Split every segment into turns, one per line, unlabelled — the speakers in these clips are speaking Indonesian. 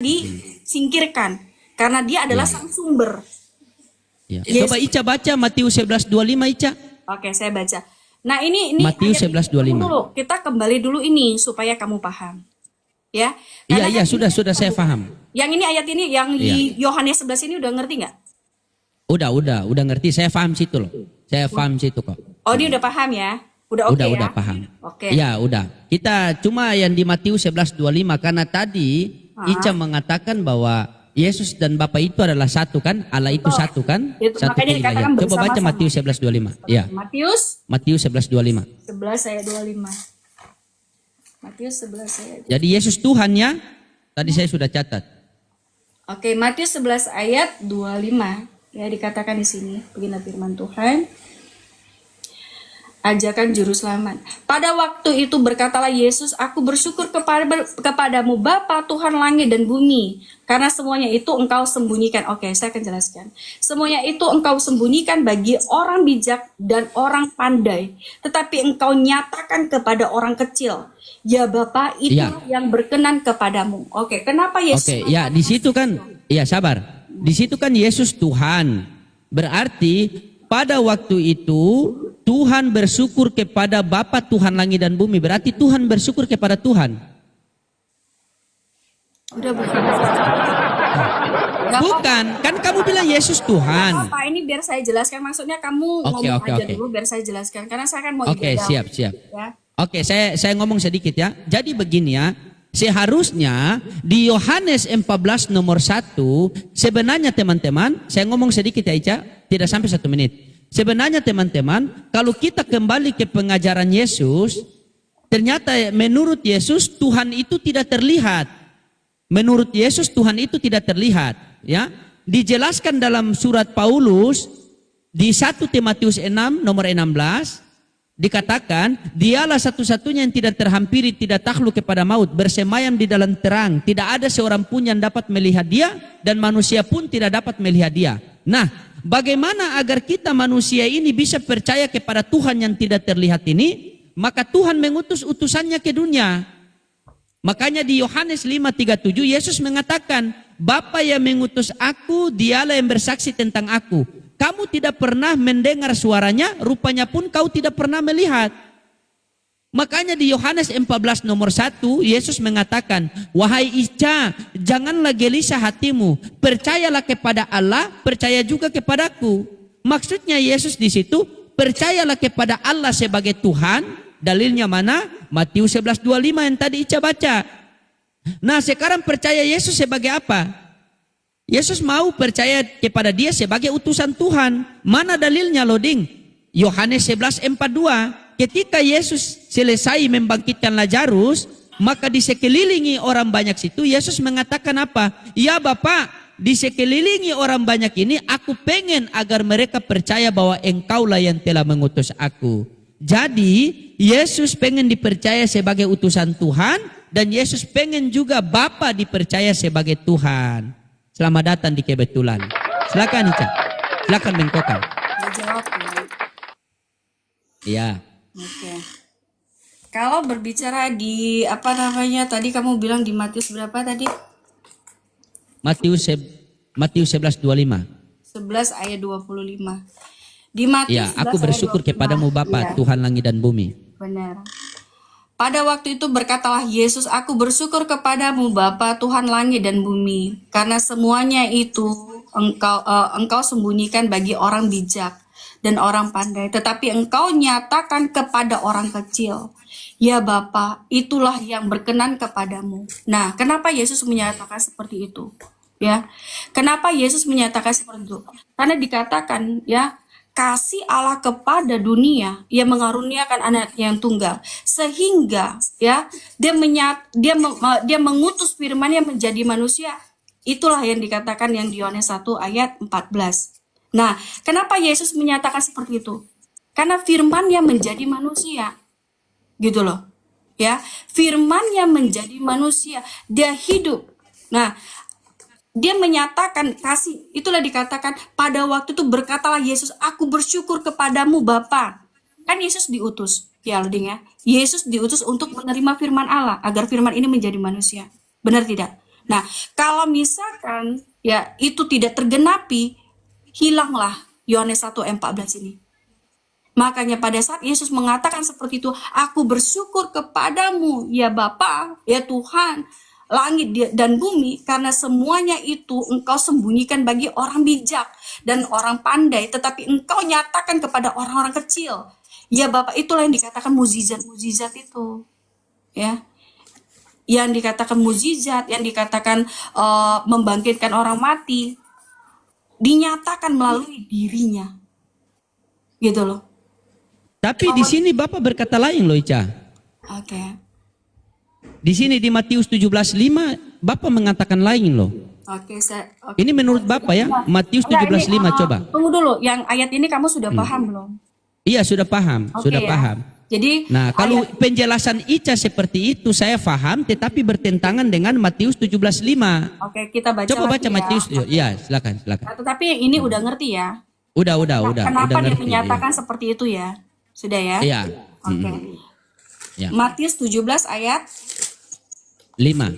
disingkirkan karena dia adalah sang sumber.
Ya. Coba Ica baca Matius 11:25 Ica.
Oke, saya baca. Nah, ini
Matius
ayat ini
11:25.
dulu. Kita kembali dulu ini supaya kamu paham. Ya. Karena
Iya, sudah saya paham.
Yang ini ayat ini yang di Yohanes 11 ini udah ngerti nggak?
Udah ngerti. Saya paham situ loh. Saya paham situ kok.
Oh, dia udah paham ya? Udah oke ya?
Udah paham.
Oke.
Ya, udah. Kita cuma yang di Matius 11:25 karena tadi Ica mengatakan bahwa Yesus dan Bapa itu adalah satu kan? Allah itu satu kan?
Itu,
Satu
makanya dikatakan
Coba baca
bersama-sama.
Matius 11:25. Ya. Matius 11:25.
11 ayat 25. Matius 11 ayat.
Jadi Yesus Tuhannya tadi saya sudah catat.
Oke, Matius 11 ayat 25. Ya, dikatakan di sini, begini firman Tuhan. Ajakan juru selamat. Pada waktu itu berkatalah Yesus, aku bersyukur kepadamu Bapa Tuhan langit dan bumi, karena semuanya itu engkau sembunyikan. Oke, saya akan jelaskan. Semuanya itu engkau sembunyikan bagi orang bijak dan orang pandai, tetapi engkau nyatakan kepada orang kecil. Ya Bapa, itu yang berkenan kepadamu. Oke, kenapa Yesus?
Oke, ya di situ kan, ya sabar. Di situ kan Yesus Tuhan. Berarti pada waktu itu Tuhan bersyukur kepada Bapa Tuhan langit dan bumi. Berarti Tuhan bersyukur kepada Tuhan.
Udah
Bukan, kan kamu bilang Yesus Tuhan.
Apa ini biar saya jelaskan. Maksudnya kamu ngomong aja dulu biar saya jelaskan. Karena saya kan mau
siap.
Ya.
Oke, saya ngomong sedikit ya. Jadi begini ya. Seharusnya di Yohanes 14 nomor 1, sebenarnya teman-teman, saya ngomong sedikit ya Ica, tidak sampai 1 menit. Sebenarnya teman-teman, kalau kita kembali ke pengajaran Yesus, ternyata menurut Yesus Tuhan itu tidak terlihat. Menurut Yesus Tuhan itu tidak terlihat, ya. Dijelaskan dalam surat Paulus di 1 Timotius 6 nomor 16 dikatakan, dialah satu-satunya yang tidak terhampiri, tidak takluk kepada maut, bersemayam di dalam terang, tidak ada seorang pun yang dapat melihat dia dan manusia pun tidak dapat melihat dia. Nah, bagaimana agar kita manusia ini bisa percaya kepada Tuhan yang tidak terlihat ini? Maka Tuhan mengutus utusannya ke dunia. Makanya di Yohanes 5:37 Yesus mengatakan, Bapa yang mengutus aku, dialah yang bersaksi tentang aku. Kamu tidak pernah mendengar suaranya, rupanya pun kau tidak pernah melihat. Makanya di Yohanes 14 nomor 1 Yesus mengatakan, wahai Ica, janganlah gelisah hatimu, percayalah kepada Allah, percaya juga kepadaku. Maksudnya Yesus di situ, percayalah kepada Allah sebagai Tuhan. Dalilnya mana? Matius 11:25 yang tadi Ica baca. Nah, sekarang percaya Yesus sebagai apa? Yesus mau percaya kepada dia sebagai utusan Tuhan. Mana dalilnya Loding? Yohanes 11:42. Ketika Yesus selesai membangkitkan Lazarus, maka di sekelilingi orang banyak situ, Yesus mengatakan apa? Ya Bapa, di sekelilingi orang banyak ini, aku pengen agar mereka percaya bahwa engkaulah yang telah mengutus aku. Jadi, Yesus pengen dipercaya sebagai utusan Tuhan, dan Yesus pengen juga Bapa dipercaya sebagai Tuhan. Selamat datang di Kebetulan. Silakan Ica. Silakan Bengkokan.
Jawab ya.
Iya.
Oke. Kalau berbicara di apa namanya tadi kamu bilang di Matius berapa tadi?
Matius 11:25.
11 ayat 25. Di Matius 11
aku bersyukur
ayat 25.
kepadamu Bapa, Tuhan langit dan bumi.
Benar. Pada waktu itu berkatalah Yesus, aku bersyukur kepadamu Bapa Tuhan langit dan bumi, karena semuanya itu engkau sembunyikan bagi orang bijak dan orang pandai, tetapi engkau nyatakan kepada orang kecil. Ya Bapa, itulah yang berkenan kepadamu. Nah, kenapa Yesus menyatakan seperti itu? Ya, kenapa Yesus menyatakan seperti itu? Karena dikatakan ya, kasih Allah kepada dunia, ia mengaruniakan anaknya yang tunggal, sehingga ya dia mengutus firman-Nya menjadi manusia. Itulah yang dikatakan yang di Yohanes 1 ayat 14. Nah, kenapa Yesus menyatakan seperti itu? Karena firman-Nya menjadi manusia. Gitu loh. Ya, firman-Nya menjadi manusia, dia hidup. Nah, dia menyatakan kasih, itulah dikatakan pada waktu itu berkatalah Yesus, aku bersyukur kepadamu Bapa. Kan Yesus diutus, ya Alding ya. Yesus diutus untuk menerima firman Allah, agar firman ini menjadi manusia. Benar tidak? Nah, kalau misalkan ya itu tidak tergenapi, hilanglah Yohanes 1:14 ini. Makanya pada saat Yesus mengatakan seperti itu, aku bersyukur kepadamu ya Bapa, ya Tuhan, langit dan bumi, karena semuanya itu engkau sembunyikan bagi orang bijak dan orang pandai, tetapi engkau nyatakan kepada orang-orang kecil. Ya Bapa, itulah yang dikatakan mukjizat-mukjizat itu. Ya. Yang dikatakan mukjizat, yang dikatakan membangkitkan orang mati, dinyatakan melalui dirinya. Gitu loh.
Tapi di sini Bapak berkata lain loh, Ica.
Oke.
Di sini di Matius 17:5 Bapak mengatakan lain loh.
Oke,
Ini menurut Bapak ya, Matius
Enggak, ini,
17:5 coba.
tunggu dulu, yang ayat ini kamu sudah paham belum?
Iya, sudah paham,
Oke,
sudah
ya.
paham.
Jadi
Nah, kalau penjelasan Ica seperti itu saya paham, tetapi bertentangan dengan Matius 17:5.
oke, kita baca
Coba
lagi
baca
ya.
Matius, iya silakan.
Nah, tetapi yang ini udah ngerti ya.
Udah
Kenapa dia
ngerti.
menyatakan seperti itu ya? Sudah ya?
Iya.
Oke.
Ya.
Matius 17 ayat
5.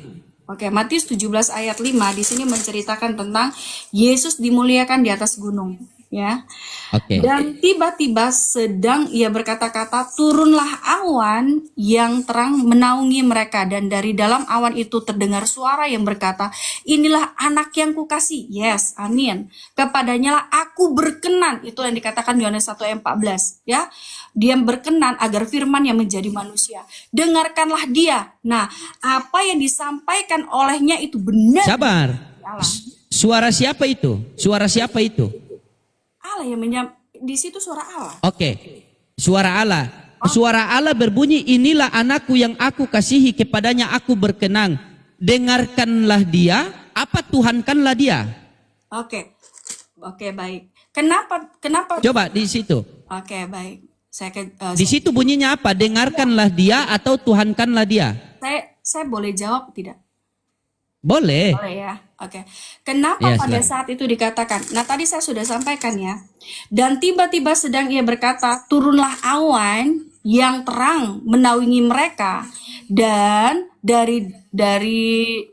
Oke, Matius 17 ayat 5 di sini menceritakan tentang Yesus dimuliakan di atas gunung, ya.
Oke.
Dan tiba-tiba sedang ia berkata-kata, turunlah awan yang terang menaungi mereka, dan dari dalam awan itu terdengar suara yang berkata, inilah anak yang kukasih. Yes, amin. Kepadanya lah aku berkenan. Itu yang dikatakan Yohanes 1:14, ya. Dia berkenan agar firman yang menjadi manusia. Dengarkanlah dia. Nah, apa yang disampaikan olehnya itu benar.
Sabar.
Allah.
Suara siapa itu? Suara siapa itu?
Allah yang di situ suara Allah.
Oke. Suara Allah. Suara Allah berbunyi, inilah anakku yang aku kasihi, kepadanya aku berkenan. Dengarkanlah dia, apa Tuhankanlah dia.
Oke. Oke, baik. Kenapa?
Coba di situ.
Oke, baik.
Di situ bunyinya apa? Dengarkanlah dia atau Tuhankanlah dia.
Saya boleh jawab tidak?
Boleh.
Boleh ya. Oke. Kenapa
Ya,
pada
silakan.
saat itu dikatakan? Nah, tadi saya sudah sampaikan ya. Dan tiba-tiba sedang ia berkata, turunlah awan yang terang menaungi mereka, dan dari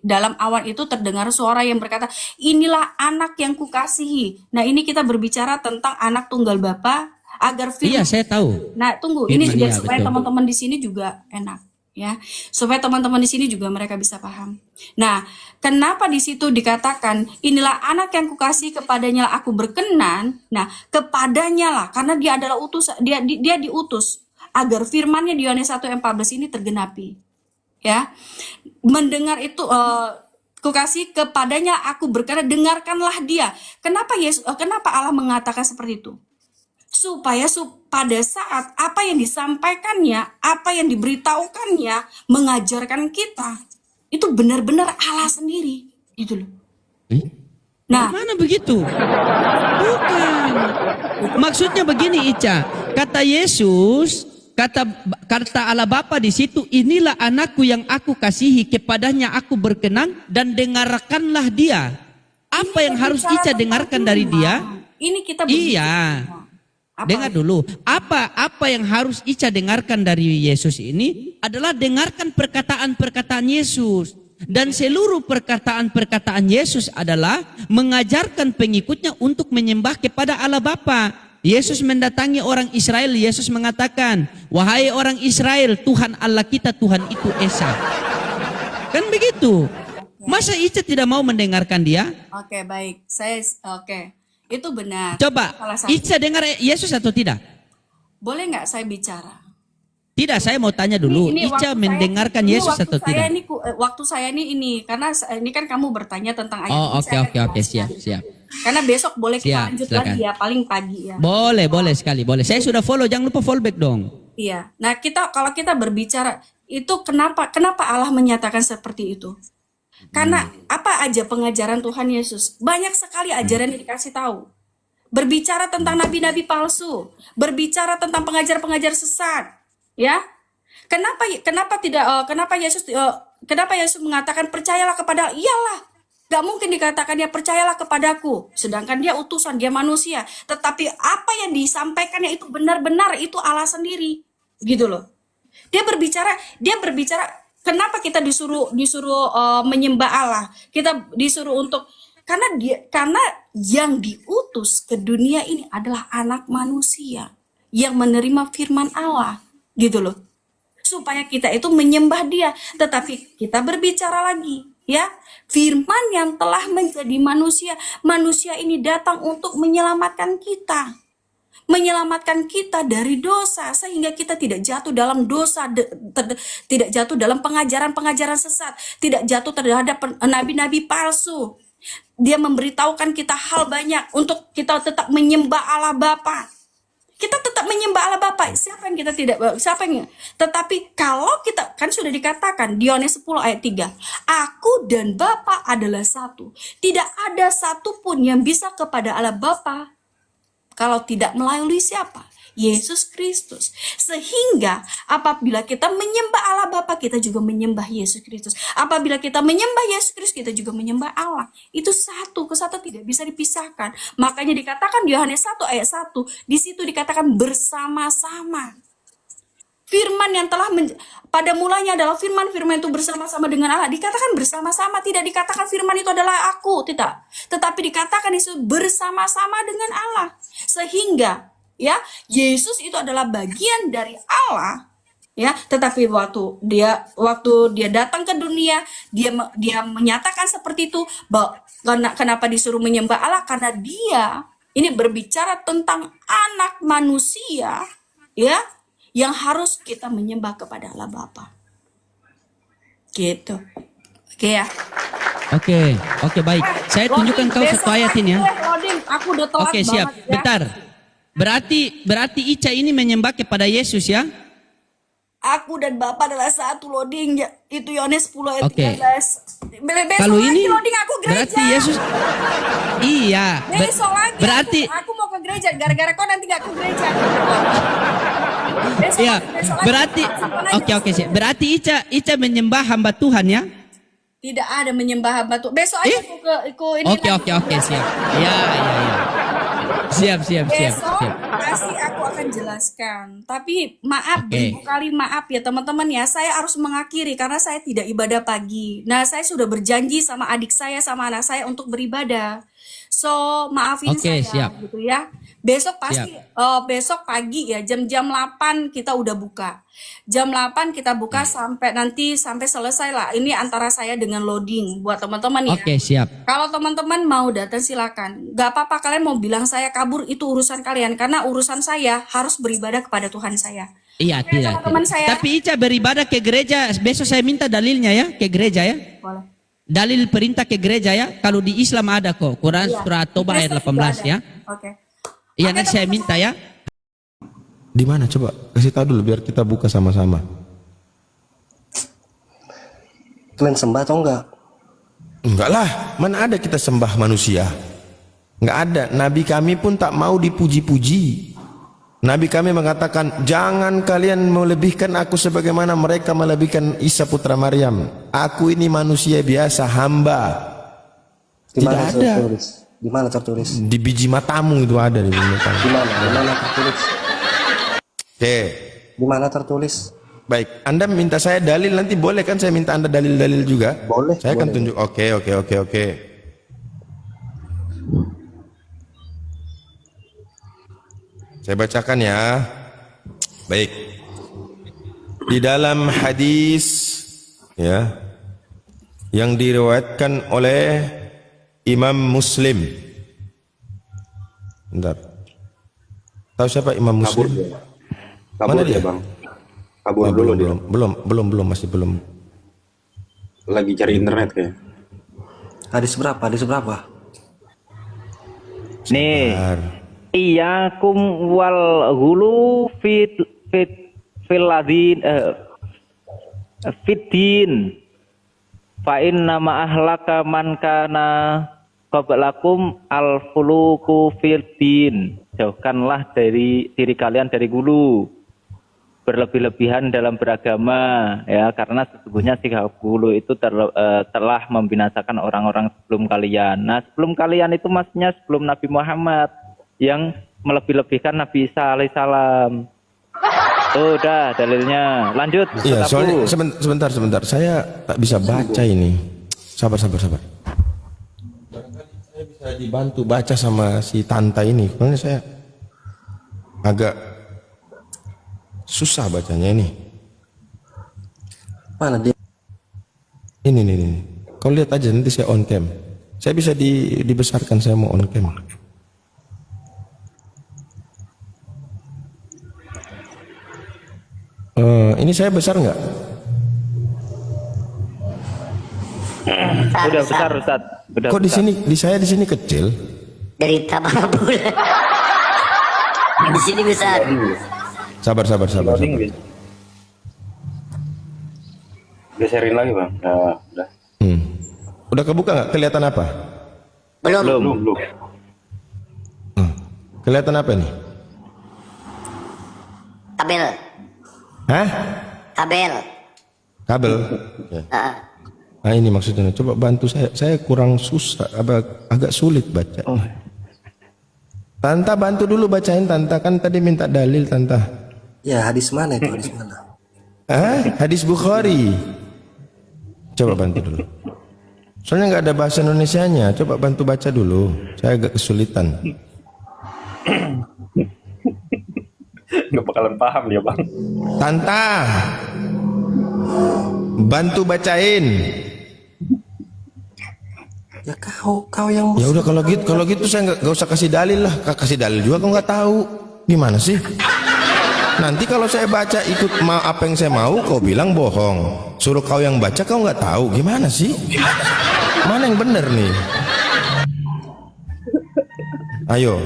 dalam awan itu terdengar suara yang berkata, inilah anak yang kukasihi. Nah, ini kita berbicara tentang anak tunggal Bapa agar
Iya, saya tahu.
Nah, tunggu, ini
Firman,
juga
iya,
supaya
betul.
teman-teman di sini juga enak, ya. Supaya teman-teman di sini juga mereka bisa paham. Nah, kenapa di situ dikatakan inilah anak yang kukasih, kepadanya lah aku berkenan. Nah, kepadanya lah, karena dia adalah dia diutus agar firmannya di Yohanes 1:14 ini tergenapi. Ya. Mendengar itu kukasih, kepadanya aku berkenan, dengarkanlah dia. Kenapa Allah mengatakan seperti itu? Supaya pada saat apa yang disampaikannya, apa yang diberitahukannya, mengajarkan kita, itu benar-benar Allah sendiri, gitu loh. Nah,
Mana begitu? Bukan. Maksudnya begini, Ica. Kata Yesus, kata Allah Bapa di situ, inilah anakku yang aku kasihi, kepadanya aku berkenan, dan dengarkanlah dia. Apa yang harus Ica dengarkan dari dia?
Ini kita
Iya.
Apa?
Dengar dulu, apa yang harus Ica dengarkan dari Yesus ini adalah dengarkan perkataan-perkataan Yesus. Dan seluruh perkataan-perkataan Yesus adalah mengajarkan pengikutnya untuk menyembah kepada Allah Bapa. Yesus mendatangi orang Israel, Yesus mengatakan, wahai orang Israel, Tuhan Allah kita, Tuhan itu Esa. Kan begitu. Masa Ica tidak mau mendengarkan dia?
Oke, baik. Oke. Itu benar.
Coba,
Salah satu.
Ica dengar Yesus atau tidak?
Boleh nggak saya bicara?
Tidak, saya mau tanya dulu.
Ini
Ica
waktu
mendengarkan
saya,
Yesus atau tidak?
Waktu saya ini karena ini kan kamu bertanya tentang ayat
Oh,
ini, saya akan
oke,
jelaskan.
siap.
Karena besok boleh kita
Siap,
lanjut
silakan.
lagi ya, paling pagi ya.
Boleh sekali, boleh. Saya sudah follow, jangan lupa follow back dong.
Iya. Nah, kalau kita berbicara itu kenapa Allah menyatakan seperti itu? Karena apa aja pengajaran Tuhan Yesus? Banyak sekali ajaran yang dikasih tahu. Berbicara tentang nabi-nabi palsu, berbicara tentang pengajar-pengajar sesat, ya. Kenapa Yesus mengatakan percayalah kepada, iyalah. Gak mungkin dikatakan dia percayalah kepadaku, sedangkan dia utusan, dia manusia. Tetapi apa yang disampaikannya itu benar-benar itu Allah sendiri, gitu loh. Dia berbicara Kenapa kita disuruh disuruh menyembah Allah? Kita disuruh untuk karena yang diutus ke dunia ini adalah anak manusia yang menerima firman Allah, gitu loh. Supaya kita itu menyembah Dia. Tetapi kita berbicara lagi, ya. Firman yang telah menjadi manusia, manusia ini datang untuk menyelamatkan kita. Menyelamatkan kita dari dosa sehingga kita tidak jatuh dalam dosa, tidak jatuh dalam pengajaran-pengajaran sesat, tidak jatuh terhadap nabi-nabi palsu. Dia memberitahukan kita hal banyak untuk kita tetap menyembah Allah Bapa. Kita tetap menyembah Allah Bapa. Siapa yang kita tidak, siapa yang, tetapi kalau kita, kan sudah dikatakan di Yohanes 10 ayat 3, aku dan Bapa adalah satu. Tidak ada satupun yang bisa kepada Allah Bapa kalau tidak melalui siapa? Yesus Kristus. Sehingga apabila kita menyembah Allah Bapa, kita juga menyembah Yesus Kristus. Apabila kita menyembah Yesus Kristus, kita juga menyembah Allah. Itu satu, kesatu tidak bisa dipisahkan. Makanya dikatakan di Yohanes 1 ayat 1, di situ dikatakan bersama-sama. Firman yang telah pada mulanya adalah firman itu bersama-sama dengan Allah. Dikatakan bersama-sama, tidak dikatakan firman itu adalah aku, tidak. Tetapi dikatakan itu bersama-sama dengan Allah. Sehingga ya, Yesus itu adalah bagian dari Allah, ya. Tetapi waktu dia datang ke dunia, dia menyatakan seperti itu, bahwa kenapa disuruh menyembah Allah? Karena dia ini berbicara tentang anak manusia, ya, yang harus kita menyembah kepada Allah Bapa. Gitu. Oke ya.
Oke, baik. Saya tunjukkan kau satu ayat ini ya.
Aku udah telat
Oke, siap.
banget ya.
Bentar. Berarti Ica ini menyembah kepada Yesus ya?
Aku dan Bapa adalah satu, loading. Itu Yohanes 10 ayat
Oke.
13. Besok
Kalau
lagi
ini
loading aku gereja.
berarti Yesus. Iya.
Besok lagi
berarti
aku mau ke gereja. Gara-gara kau nanti gak ke gereja. Besok
iya.
besok lagi.
Berarti oke sih. Berarti Ica menyembah hamba Tuhan ya?
Tidak ada menyembah hamba Tuhan. Besok aja aku ini.
Oke, siap. Iya. Siap.
Besok pasti aku akan jelaskan. Tapi maaf, beribu kali maaf ya teman-teman ya. Saya harus mengakhiri karena saya tidak ibadah pagi. Nah, saya sudah berjanji sama adik saya, sama anak saya untuk beribadah. So, maafin saya
siap.
gitu ya. Besok pasti besok pagi ya jam-jam 8 kita udah buka. Jam 8 kita buka sampai selesai lah. Ini antara saya dengan loading buat teman-teman ya.
Oke, siap.
Kalau teman-teman mau datang silakan. Gak apa-apa kalian mau bilang saya kabur, itu urusan kalian. Karena urusan saya harus beribadah kepada Tuhan saya.
Iya,
Oke,
tidak.
teman-teman saya.
Tapi Ica beribadah ke gereja. Besok saya minta dalilnya ya, ke gereja ya.
Boleh.
Dalil perintah ke gereja ya. Kalau di Islam ada kok. Quran surah Toba ayat 18 ya.
Oke.
Iya, nanti saya minta ya.
Di mana coba? Kasih tahu dulu biar kita buka sama-sama.
Kalian sembah atau enggak?
Enggak lah, mana ada kita sembah manusia? Enggak ada. Nabi kami pun tak mau dipuji-puji. Nabi kami mengatakan, jangan kalian melebihkan aku sebagaimana mereka melebihkan Isa putra Maryam. Aku ini manusia biasa, hamba.
Di mana
Tidak ada.
tertulis? Di mana tertulis?
Di biji matamu itu ada di biji matamu.
Di mana? Di mana tertulis?
Oke.
Di mana tertulis?
Baik, Anda minta saya dalil, nanti boleh kan saya minta Anda dalil-dalil juga?
Boleh.
Saya akan
boleh.
tunjuk. Oke. Saya bacakan ya. Baik. Di dalam hadis ya yang diriwayatkan oleh Imam Muslim. Bentar. Tahu siapa Imam
Kabur
Muslim?
dia. Kabur
Mana
dia,
dia?
Bang. Kabur
Oh,
dulu dia.
belum, masih belum.
Lagi cari internet kayak.
Hadis berapa? Hadis berapa?
Nih,
Bentar.
iyakum wal ghulu fil ladin fiddin fa inna ma ahlaka man kana qablakum al fuluku fiddin. Jauhkanlah dari diri kalian dari gulu, berlebih-lebihan dalam beragama ya, karena sesungguhnya sikap gulu itu telah membinasakan orang-orang sebelum kalian. Nah, sebelum kalian itu maksudnya sebelum Nabi Muhammad yang melebih-lebihkan Nabi Isa alaihissalam. Udah dalilnya. Lanjut.
Iya,
Ustaz Abu.
soalnya sebentar. Saya tak bisa baca ini. Sabar. Barangkali saya bisa dibantu baca sama si Tanta ini. Soalnya saya agak susah bacanya ini.
Mana dia?
Ini. Kau lihat aja nanti saya on cam. Saya bisa dibesarkan, saya mau on cam. Ini saya besar nggak?
Udah besar Ustaz. Udah
Kok di
besar.
sini di sini kecil?
Derita para bulan. Di sini besar.
Sabar.
Loading gitu. Geserin lagi bang. Udah.
Udah kebuka nggak? Kelihatan apa?
Belum.
Belum.
Kelihatan apa nih?
Kabel.
Hah?
Kabel.
Kabel. Oke. Nah ini maksudnya. Coba bantu saya. Saya kurang susah, agak sulit baca. Tanta bantu dulu bacain Tanta, kan tadi minta dalil Tanta.
Ya, hadis mana itu? Hadis mana?
Hadis Bukhari. Coba bantu dulu. Soalnya nggak ada bahasa Indonesianya. Coba bantu baca dulu. Saya agak kesulitan.
Gak bakalan paham dia bang.
Tanta, bantu bacain.
Ya kau yang
Ya udah kalau gitu saya nggak usah kasih dalil lah. Kasih dalil juga kau nggak tahu. Gimana sih? Nanti kalau saya baca ikut apa yang saya mau, kau bilang bohong. Suruh kau yang baca, kau nggak tahu. Gimana sih? Mana yang benar nih? Ayo.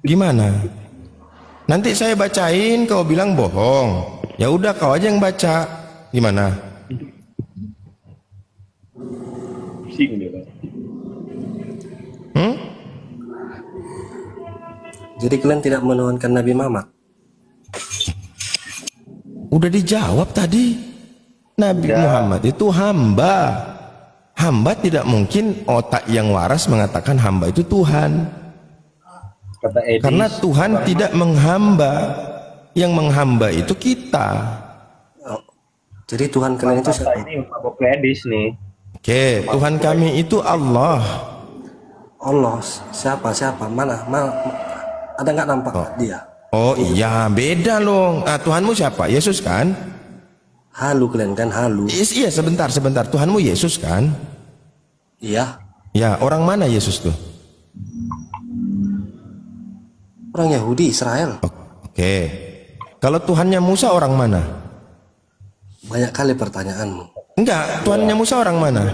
Gimana? Nanti saya bacain, kau bilang bohong. Ya udah kau aja yang baca. Gimana?
Pusing dia bang.
Jadi kalian tidak menuhankan Nabi Muhammad?
Udah dijawab tadi. Nabi Muhammad itu hamba. Hamba tidak mungkin otak yang waras mengatakan hamba itu Tuhan.
Kata Edis.
Karena Tuhan tidak menghamba. Yang menghamba itu kita.
Oh. Jadi Tuhan kalian itu siapa?
Ini Pak Edis nih.
Oke, Tuhan kami itu Allah.
Allah. Siapa? Mana? Ada nggak nampak dia?
Oh iya, beda loh. Tuhanmu siapa? Yesus kan?
Halu kalian kan halu.
Iya, sebentar. Tuhanmu Yesus kan?
Iya.
Ya, orang mana Yesus tuh?
Orang Yahudi Israel.
Oke. Kalau Tuhannya Musa orang mana?
Banyak kali pertanyaanmu.
Enggak, Tuhannya Musa orang mana?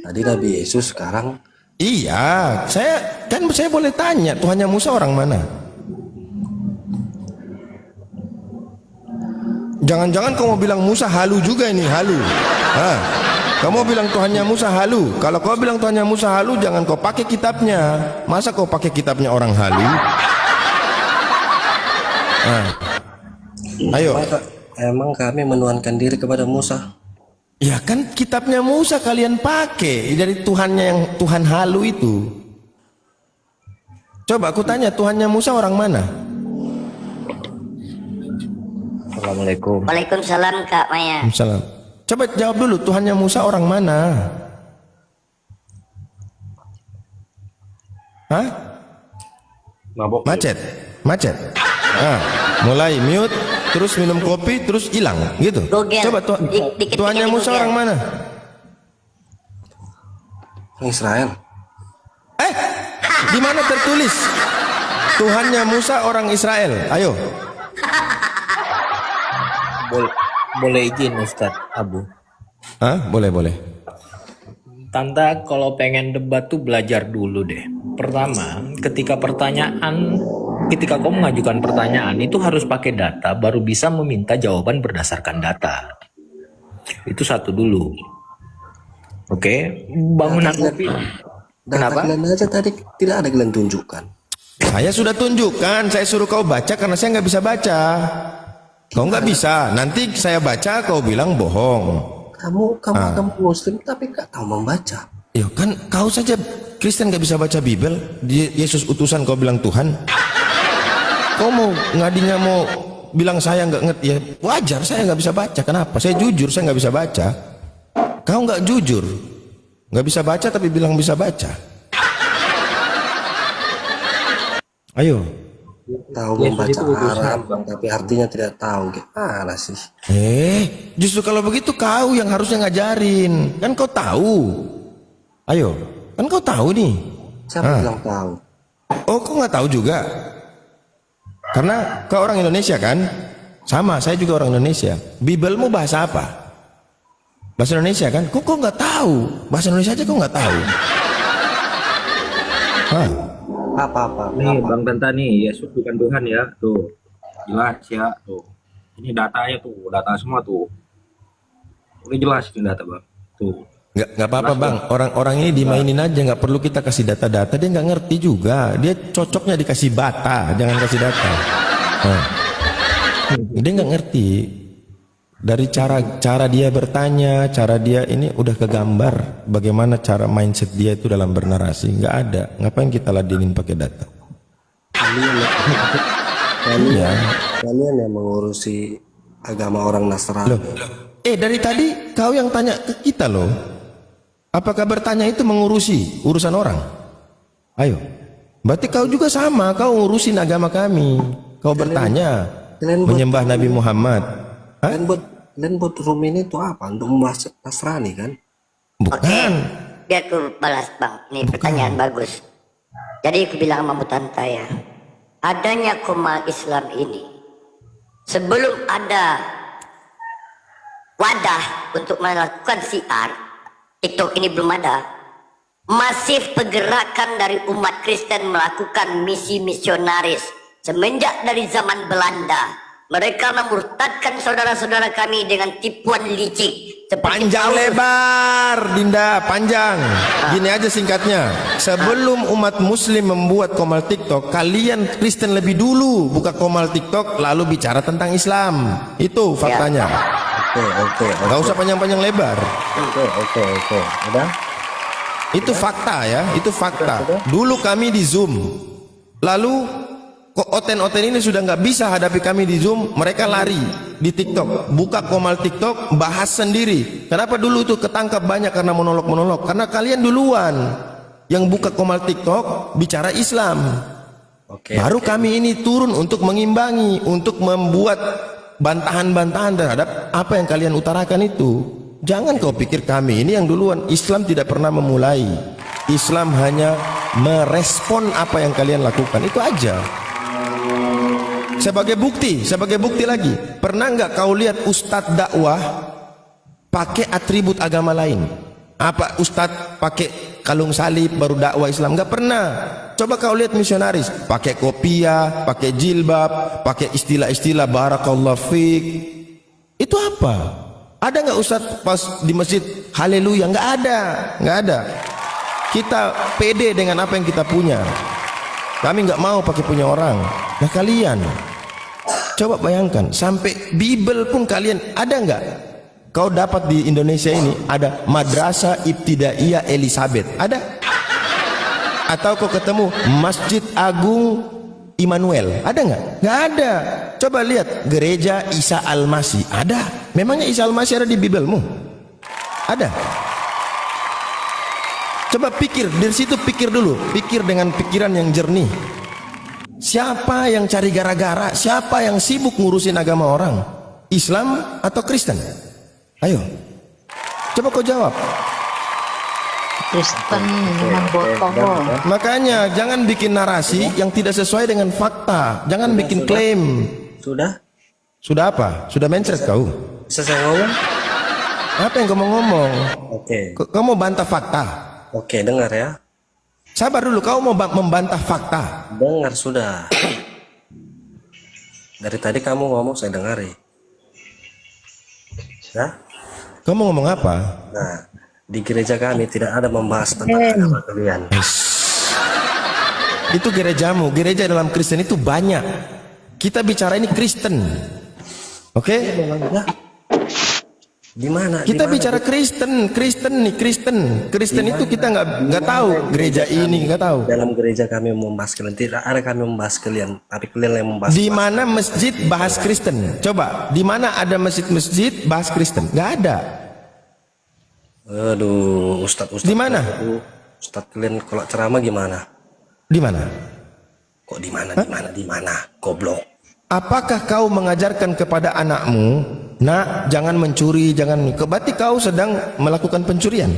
Tadi Nabi Yesus, sekarang
Iya, saya boleh tanya Tuhannya Musa orang mana? Jangan-jangan kau mau bilang Musa halu juga ini, halu. Kamu bilang Tuhannya Musa halu. Kalau kau bilang Tuhannya Musa halu, jangan kau pakai kitabnya. Masa kau pakai kitabnya orang halu? Ayo.
emang kami menuhankan diri kepada Musa.
Ya kan kitabnya Musa kalian pakai dari Tuhannya yang Tuhan halu itu. Coba aku tanya, Tuhannya Musa orang mana?
Assalamualaikum.
Waalaikumsalam Kak Maya.
Salam. Coba jawab dulu, Tuhannya Musa orang mana? Hah?
Mabok.
Macet. Mulai mute, terus minum kopi, terus hilang, gitu.
Google.
Coba
Dikit-dikit
Tuhannya
di
Musa
Google.
orang mana?
Orang Israel.
Di mana tertulis Tuhannya Musa orang Israel? Ayo.
Boleh izin Ustadz Abu.
Boleh.
Tante kalau pengen debat tuh belajar dulu deh. Pertama, ketika kau mengajukan pertanyaan itu harus pakai data, baru bisa meminta jawaban berdasarkan data. Itu satu dulu. Oke, bangunan kopi.
Data
Kenapa?
kalian aja tadi tidak ada kalian tunjukkan.
Saya sudah tunjukkan, saya suruh kau baca karena saya nggak bisa baca. Kau nggak bisa, nanti saya baca kau bilang bohong.
Kamu Muslim tapi gak tahu membaca.
Ya kan kau saja Kristen nggak bisa baca Bible, Yesus utusan kau bilang Tuhan. Kau mau ngadinya mau bilang saya nggak ngerti ya wajar, saya nggak bisa baca. Kenapa? Saya jujur, saya nggak bisa baca. Kau nggak jujur, nggak bisa baca tapi bilang bisa baca. Ayo.
Tahu membaca Arab, tapi artinya tidak tahu. Gimana sih?
Justru kalau begitu kau yang harusnya ngajarin. Kan kau tahu. Ayo, kan kau tahu nih.
Siapa bilang tahu?
Oh, kau nggak tahu juga? Karena kau orang Indonesia kan? Sama, saya juga orang Indonesia. Bibelmu bahasa apa? Bahasa Indonesia kan? Kok kau nggak tahu? Bahasa Indonesia aja kau nggak tahu. Hah?
Apa-apa?
Nih Bang Tanta nih, Yesus bukan Tuhan ya, tuh jelas ya, tuh ini datanya tuh, data semua tuh, udah jelas ini data Bang, tuh.
Nggak apa-apa Bang, orang-orang ini dimainin aja, nggak perlu kita kasih data-data, dia nggak ngerti juga, dia cocoknya dikasih bata, jangan kasih data. Dia nggak ngerti. Dari cara dia bertanya, cara dia ini udah kegambar bagaimana cara mindset dia itu dalam bernarasi. Nggak ada. Ngapain kita ladenin pakai data?
Kalian yang mengurusi agama orang Nasrani.
Loh, dari tadi kau yang tanya ke kita loh. Apakah bertanya itu mengurusi urusan orang? Ayo. Berarti kau juga sama, kau ngurusin agama kami. Kau bertanya, menyembah Nabi Muhammad.
Kalian buat room ini itu apa? Untuk membahas Nasrani kan?
Bukan.
Biar aku balas Bang, ini pertanyaan bagus. Jadi aku bilang sama Bu Tanta ya, adanya Komal Islam ini, sebelum ada wadah untuk melakukan siar, TikTok ini belum ada. Masif pergerakan dari umat Kristen melakukan misi misionaris semenjak dari zaman Belanda. Mereka memurtadkan saudara-saudara kami dengan tipuan licik.
Panjang lebar, Dinda, panjang. Gini aja singkatnya. Sebelum umat muslim membuat komal TikTok, kalian Kristen lebih dulu buka komal TikTok lalu bicara tentang Islam. Itu faktanya.
Oke.
Gak usah panjang-panjang lebar.
Oke. Udah?
Itu fakta ya, itu fakta. Dulu kami di Zoom. Lalu kok oten-oten ini sudah nggak bisa hadapi kami di Zoom, mereka lari di TikTok, buka komal TikTok, bahas sendiri. Kenapa dulu itu ketangkap banyak karena monolog-monolog? Karena kalian duluan yang buka komal TikTok bicara Islam. Baru kami ini turun untuk mengimbangi, untuk membuat bantahan-bantahan terhadap apa yang kalian utarakan itu. Jangan kau pikir kami ini yang duluan. Islam tidak pernah memulai. Islam hanya merespon apa yang kalian lakukan. Itu aja. Sebagai bukti lagi, pernah nggak kau lihat ustadz dakwah pakai atribut agama lain? Apa ustadz pakai kalung salib baru dakwah Islam? Nggak pernah. Coba kau lihat misionaris pakai kopiah, pakai jilbab, pakai istilah-istilah barakallahu fiik. Itu apa? Ada nggak ustadz pas di masjid haleluya? Nggak ada. Kita pede dengan apa yang kita punya. Kami nggak mau pakai punya orang. Nah kalian coba bayangkan, sampai Bible pun kalian ada nggak? Kau dapat di Indonesia ini ada Madrasah Ibtidaiyah Elizabeth, ada? Atau kau ketemu Masjid Agung Immanuel, ada nggak? Nggak ada. Coba lihat Gereja Isa Al-Masih, ada? Memangnya Isa Al-Masih ada di Biblemu? Ada? Coba pikir, dari situ pikir dulu, pikir dengan pikiran yang jernih. Siapa yang cari gara-gara? Siapa yang sibuk ngurusin agama orang? Islam atau Kristen? Ayo, coba kau jawab.
Kristen memang botoh.
Makanya jangan bikin narasi yang tidak sesuai dengan fakta. Jangan bikin klaim. Sudah apa? Sudah mencret kau?
Bisa saya ngomong?
Apa yang kau mau ngomong?
Oke.
Kau mau bantah fakta?
Oke, dengar ya.
Sabar dulu, kau mau membantah fakta.
Dengar sudah. Dari tadi kamu ngomong saya dengari. Ya?
Kau mau ngomong apa?
Nah, di gereja kami tidak ada membahas tentang agama kalian.
Itu gerejamu, gereja dalam Kristen itu banyak. Kita bicara ini Kristen. Oke?
Di mana?
Kita
Di mana,
bicara
Bu?
Kristen itu kita nggak tahu gereja ini nggak tahu.
Dalam gereja kami membahas kalian, tidak ada kami membahas kalian, tapi kalian yang membahas.
Di mana masjid bahas Kristen? Coba, di mana ada masjid bahas Kristen? Nggak ada.
Aduh, Ustadz.
Di mana?
Ustadz kalian kalau ceramah gimana?
Di mana?
Kok di mana? Goblok.
Apakah kau mengajarkan kepada anakmu, nak, jangan mencuri, jangan, berarti kau sedang melakukan pencurian?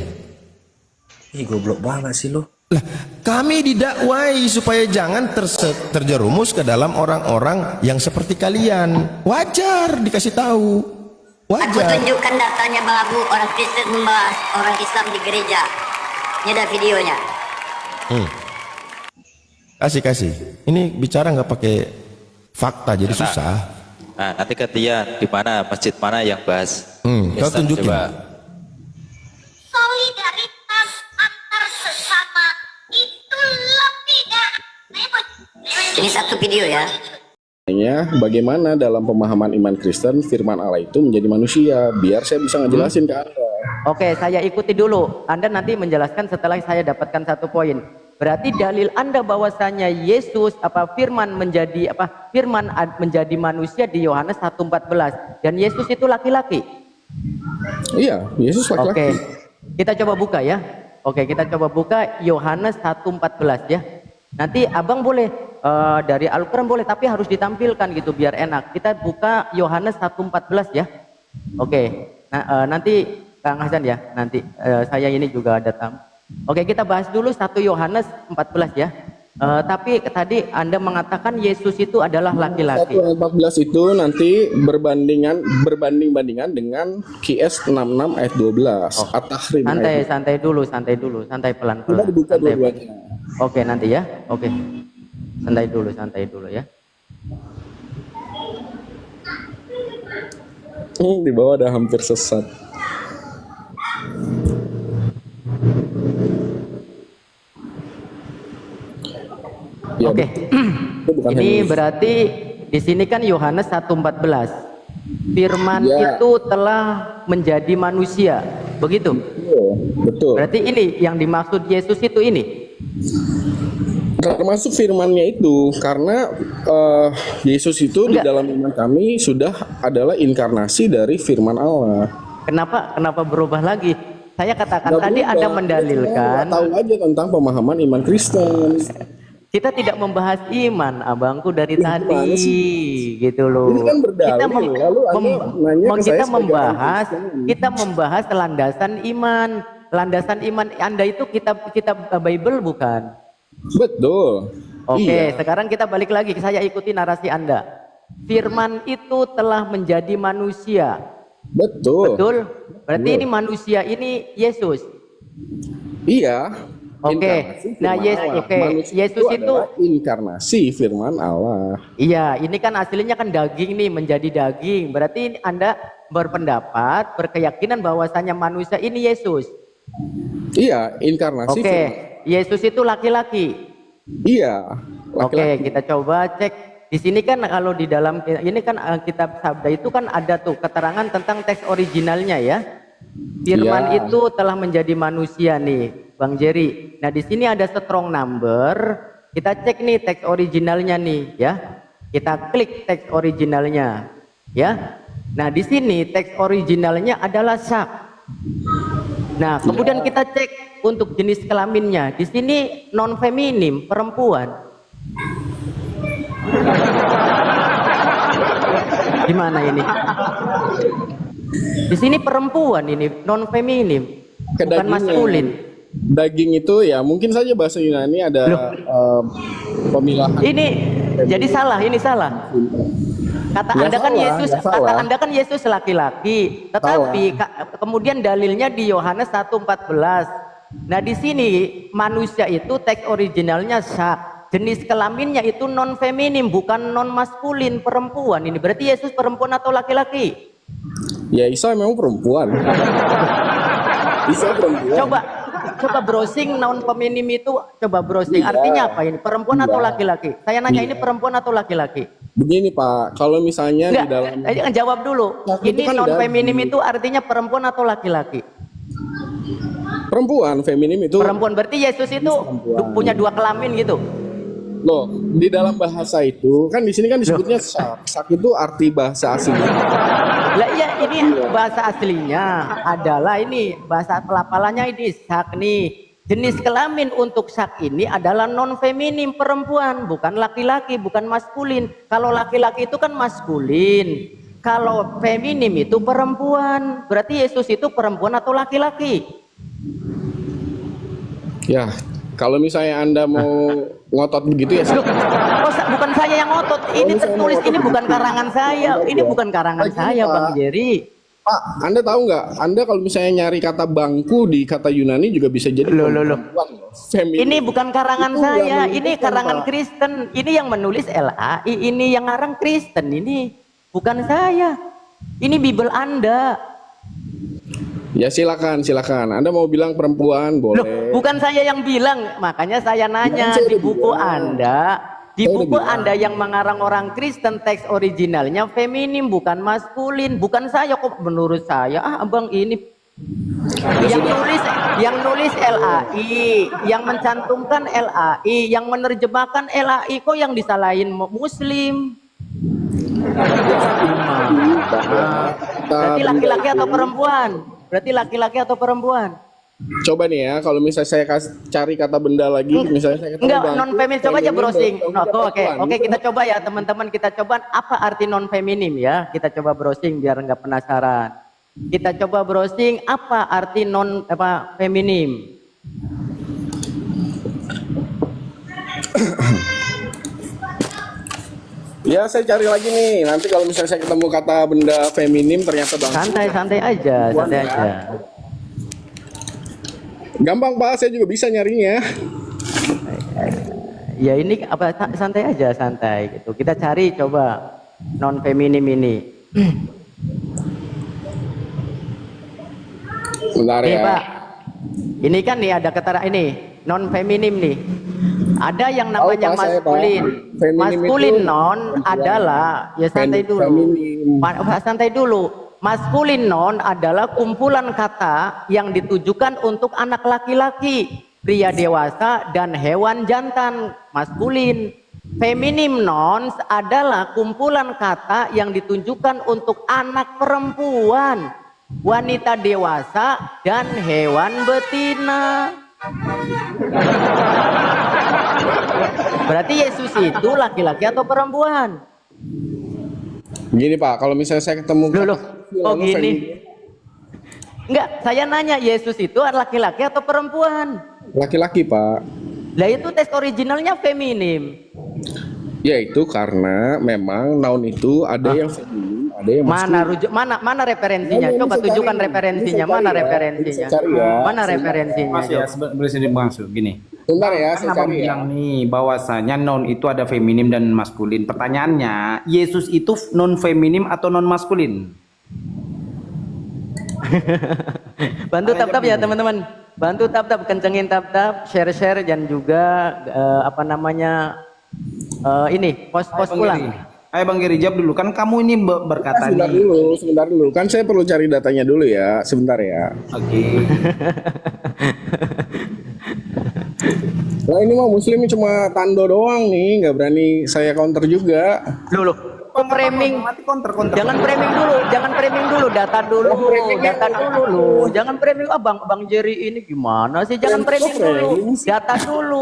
Ih, goblok banget sih lo.
Lah, kami didakwai supaya jangan terjerumus ke dalam orang-orang yang seperti kalian. Wajar dikasih tahu.
Aku
Wajar.
tunjukkan datanya Bang Abu, orang Kristen membahas orang Islam di gereja. Ini ada videonya.
Kasih. Ini bicara nggak pakai fakta, jadi susah.
Nah, nanti gantian di mana masjid mana yang bahas.
Kau
Islam,
tunjukin.
coba.
Solidaritas antar sesama itu lebih dari
Ini satu video ya.
Bagaimana dalam pemahaman iman Kristen firman Allah itu menjadi manusia, biar saya bisa ngejelasin ke Anda.
Oke, saya ikuti dulu. Anda nanti menjelaskan setelah saya dapatkan satu poin. Berarti dalil Anda bahwasanya Yesus firman menjadi menjadi manusia di Yohanes 1:14 dan Yesus itu laki-laki.
Iya, Yesus laki-laki.
Oke. Kita coba buka ya. Oke, kita coba buka Yohanes 1:14 ya. Nanti Abang boleh dari Al-Qur'an boleh, tapi harus ditampilkan gitu biar enak. Kita buka Yohanes 1:14 ya. Oke. Nah, nanti Kang Hasan ya, nanti saya ini juga datang. Oke, kita bahas dulu 1 Yohanes 14 ya. Tapi tadi Anda mengatakan Yesus itu adalah laki-laki.
1:14 itu nanti berbanding-bandingan dengan QS 66 ayat 12. At-Tahrim.
Santai dulu, santai pelan-pelan.
Kita dibuka dua-duanya.
Oke, nanti ya. Oke. Santai dulu ya.
Di bawah ada hampir sesat. Ya,
Oke. Ini berarti di sini kan Yohanes 1:14. Firman
Ya.
itu telah menjadi manusia. Begitu?
Betul.
Berarti ini yang dimaksud Yesus itu ini.
Termasuk firmannya itu, karena Yesus itu di dalam iman kami sudah adalah inkarnasi dari firman Allah.
Kenapa berubah lagi? Saya katakan
Nggak
tadi
berubah.
Anda mendalilkan.
Saya tahu aja tentang pemahaman iman Kristen.
Kita tidak membahas iman, abangku dari tadi, gitu loh.
Ini kan berdalil, lalu Anda nanya ke saya sebagai orang
kita membahas landasan iman. Landasan iman Anda itu kitab Bible bukan?
Betul.
Oke,
Iya.
sekarang kita balik lagi. Saya ikuti narasi Anda. Firman itu telah menjadi manusia.
Betul.
Betul? Berarti
Betul.
ini manusia ini Yesus.
Iya.
Oke.
Inkarnasi
Nah,
firman Allah. Manusia
Yesus itu
adalah inkarnasi firman Allah.
iya, ini kan aslinya kan daging nih menjadi daging. Berarti ini Anda berpendapat, berkeyakinan bahwasanya manusia ini Yesus.
Iya, inkarnasi
Oke,
firman.
Yesus itu laki-laki.
Iya.
Oke,
Laki-laki.
kita coba cek. Di sini kan kalau di dalam ini kan kitab Sabda itu kan ada tuh keterangan tentang teks originalnya ya. Firman
Iya.
itu telah menjadi manusia nih, Bang Jerry. Nah, di sini ada strong number. Kita cek nih teks originalnya nih ya. Kita klik teks originalnya ya. Nah, di sini teks originalnya adalah sak. Nah, kemudian kita cek untuk jenis kelaminnya. Di sini non feminim, perempuan. Gimana ini? Di sini perempuan ini non feminim, bukan
Kedagingan.
maskulin.
Daging itu ya mungkin saja bahasa Yunani ada pemilahan.
Ini jadi salah, ini salah. Kata
Nggak
Anda kan
salah,
Yesus,
nggak
kata
salah.
Anda kan Yesus laki-laki, tetapi kemudian dalilnya di Yohanes 1:14. Nah, di sini manusia itu teks originalnya sak. Jenis kelaminnya itu non feminim, bukan non maskulin, perempuan. Ini berarti Yesus perempuan atau
Ya Isa memang perempuan. Isa perempuan.
coba browsing noun feminim itu, coba browsing. Artinya apa ini? Perempuan atau laki-laki? Saya nanya ini perempuan atau laki-laki?
Begini Pak, kalau misalnya di dalam
jawab dulu. Ini
kan
noun
ada
feminim itu artinya perempuan atau laki-laki?
perempuan, feminim itu
Perempuan. Berarti Yesus itu punya dua kelamin gitu.
loh, di dalam bahasa itu kan di sini kan disebutnya sak. Sak itu arti bahasa aslinya.
Lah iya, ini bahasa aslinya adalah ini bahasa pelafalannya ini sak nih. Jenis kelamin untuk sak ini adalah non feminim, perempuan, bukan laki-laki, bukan maskulin. Kalau laki-laki itu kan maskulin. Kalau feminim itu perempuan. Berarti Yesus itu perempuan atau laki-laki?
Ya, kalau misalnya Anda mau ngotot begitu ya.
Bukan saya yang ngotot. Ini tertulis, ini bukan karangan saya. Ini bukan karangan saya, Bang Jerry.
Pak, Anda tahu nggak? Anda kalau misalnya nyari kata bangku di kata Yunani juga bisa jadi perempuan.
Ini bukan karangan saya, ini karangan Kristen. Ini yang menulis LAI, ini yang ngarang Kristen. Ini bukan saya. Ini Bible Anda.
Ya silakan. Anda mau bilang perempuan boleh.
Loh, bukan saya yang bilang, makanya saya nanya di buku Anda. Di buku Anda yang mengarang orang Kristen, teks originalnya feminim, bukan maskulin. Bukan saya kok, menurut saya. Abang ini yang nulis LAI, yang mencantumkan LAI, yang menerjemahkan LAI, kok yang disalahin Muslim? Berarti laki-laki atau perempuan? Berarti laki-laki atau perempuan?
Coba nih ya, kalau misalnya saya cari kata benda lagi, misalnya saya ketemu
enggak
bangku,
non feminim, coba aja browsing. Oke,
perempuan.
kita coba ya teman-teman, kita coba apa arti non feminim ya. Kita coba browsing biar nggak penasaran. Kita coba browsing apa arti non feminim.
Ya saya cari lagi nih. Nanti kalau misalnya saya ketemu kata benda feminim ternyata bangku.
Santai aja.
Gampang Pak, saya juga bisa nyarinya.
Ya ini apa santai aja gitu. Kita cari coba non feminim ini.
Bentar ya.
Pak. Ini kan nih ada kata ini non feminim nih. Ada yang namanya maskulin. Maskulin non adalah ya santai dulu. Maskulin non adalah kumpulan kata yang ditujukan untuk anak laki-laki, pria dewasa dan hewan jantan, maskulin. Feminim nouns adalah kumpulan kata yang ditujukan untuk anak perempuan, wanita dewasa dan hewan betina. Berarti Yesus itu laki-laki atau perempuan?
Gini Pak, kalau misalnya saya ketemu
gini. Enggak, saya nanya Yesus itu laki-laki atau perempuan?
Laki-laki Pak.
Lah itu teks originalnya feminim.
Ya itu karena memang noun itu ada yang feminim, ada yang maskulin.
Mana referensinya? Coba tunjukkan referensinya. Mana referensinya? Mana referensinya?
Mas ya, boleh sedikit masuk gini.
Bentar ya, saya
Abang
cari
bilang nih bahwasanya non itu ada feminim dan maskulin. Pertanyaannya, Yesus itu non feminim atau non maskulin?
Bantu tap ya teman-teman. Bantu tap, kencengin tap, share dan juga ini post ulang.
Ayo Bang Geri jawab dulu, kan kamu ini berkata
sebentar dulu. Kan saya perlu cari datanya dulu ya, sebentar ya.
Oke.
Nah ini mau muslim cuma tando doang nih, nggak berani saya counter juga.
Framing, jangan framing dulu, data dulu jangan framing. Bang Jerry ini gimana sih? Jangan framing dulu,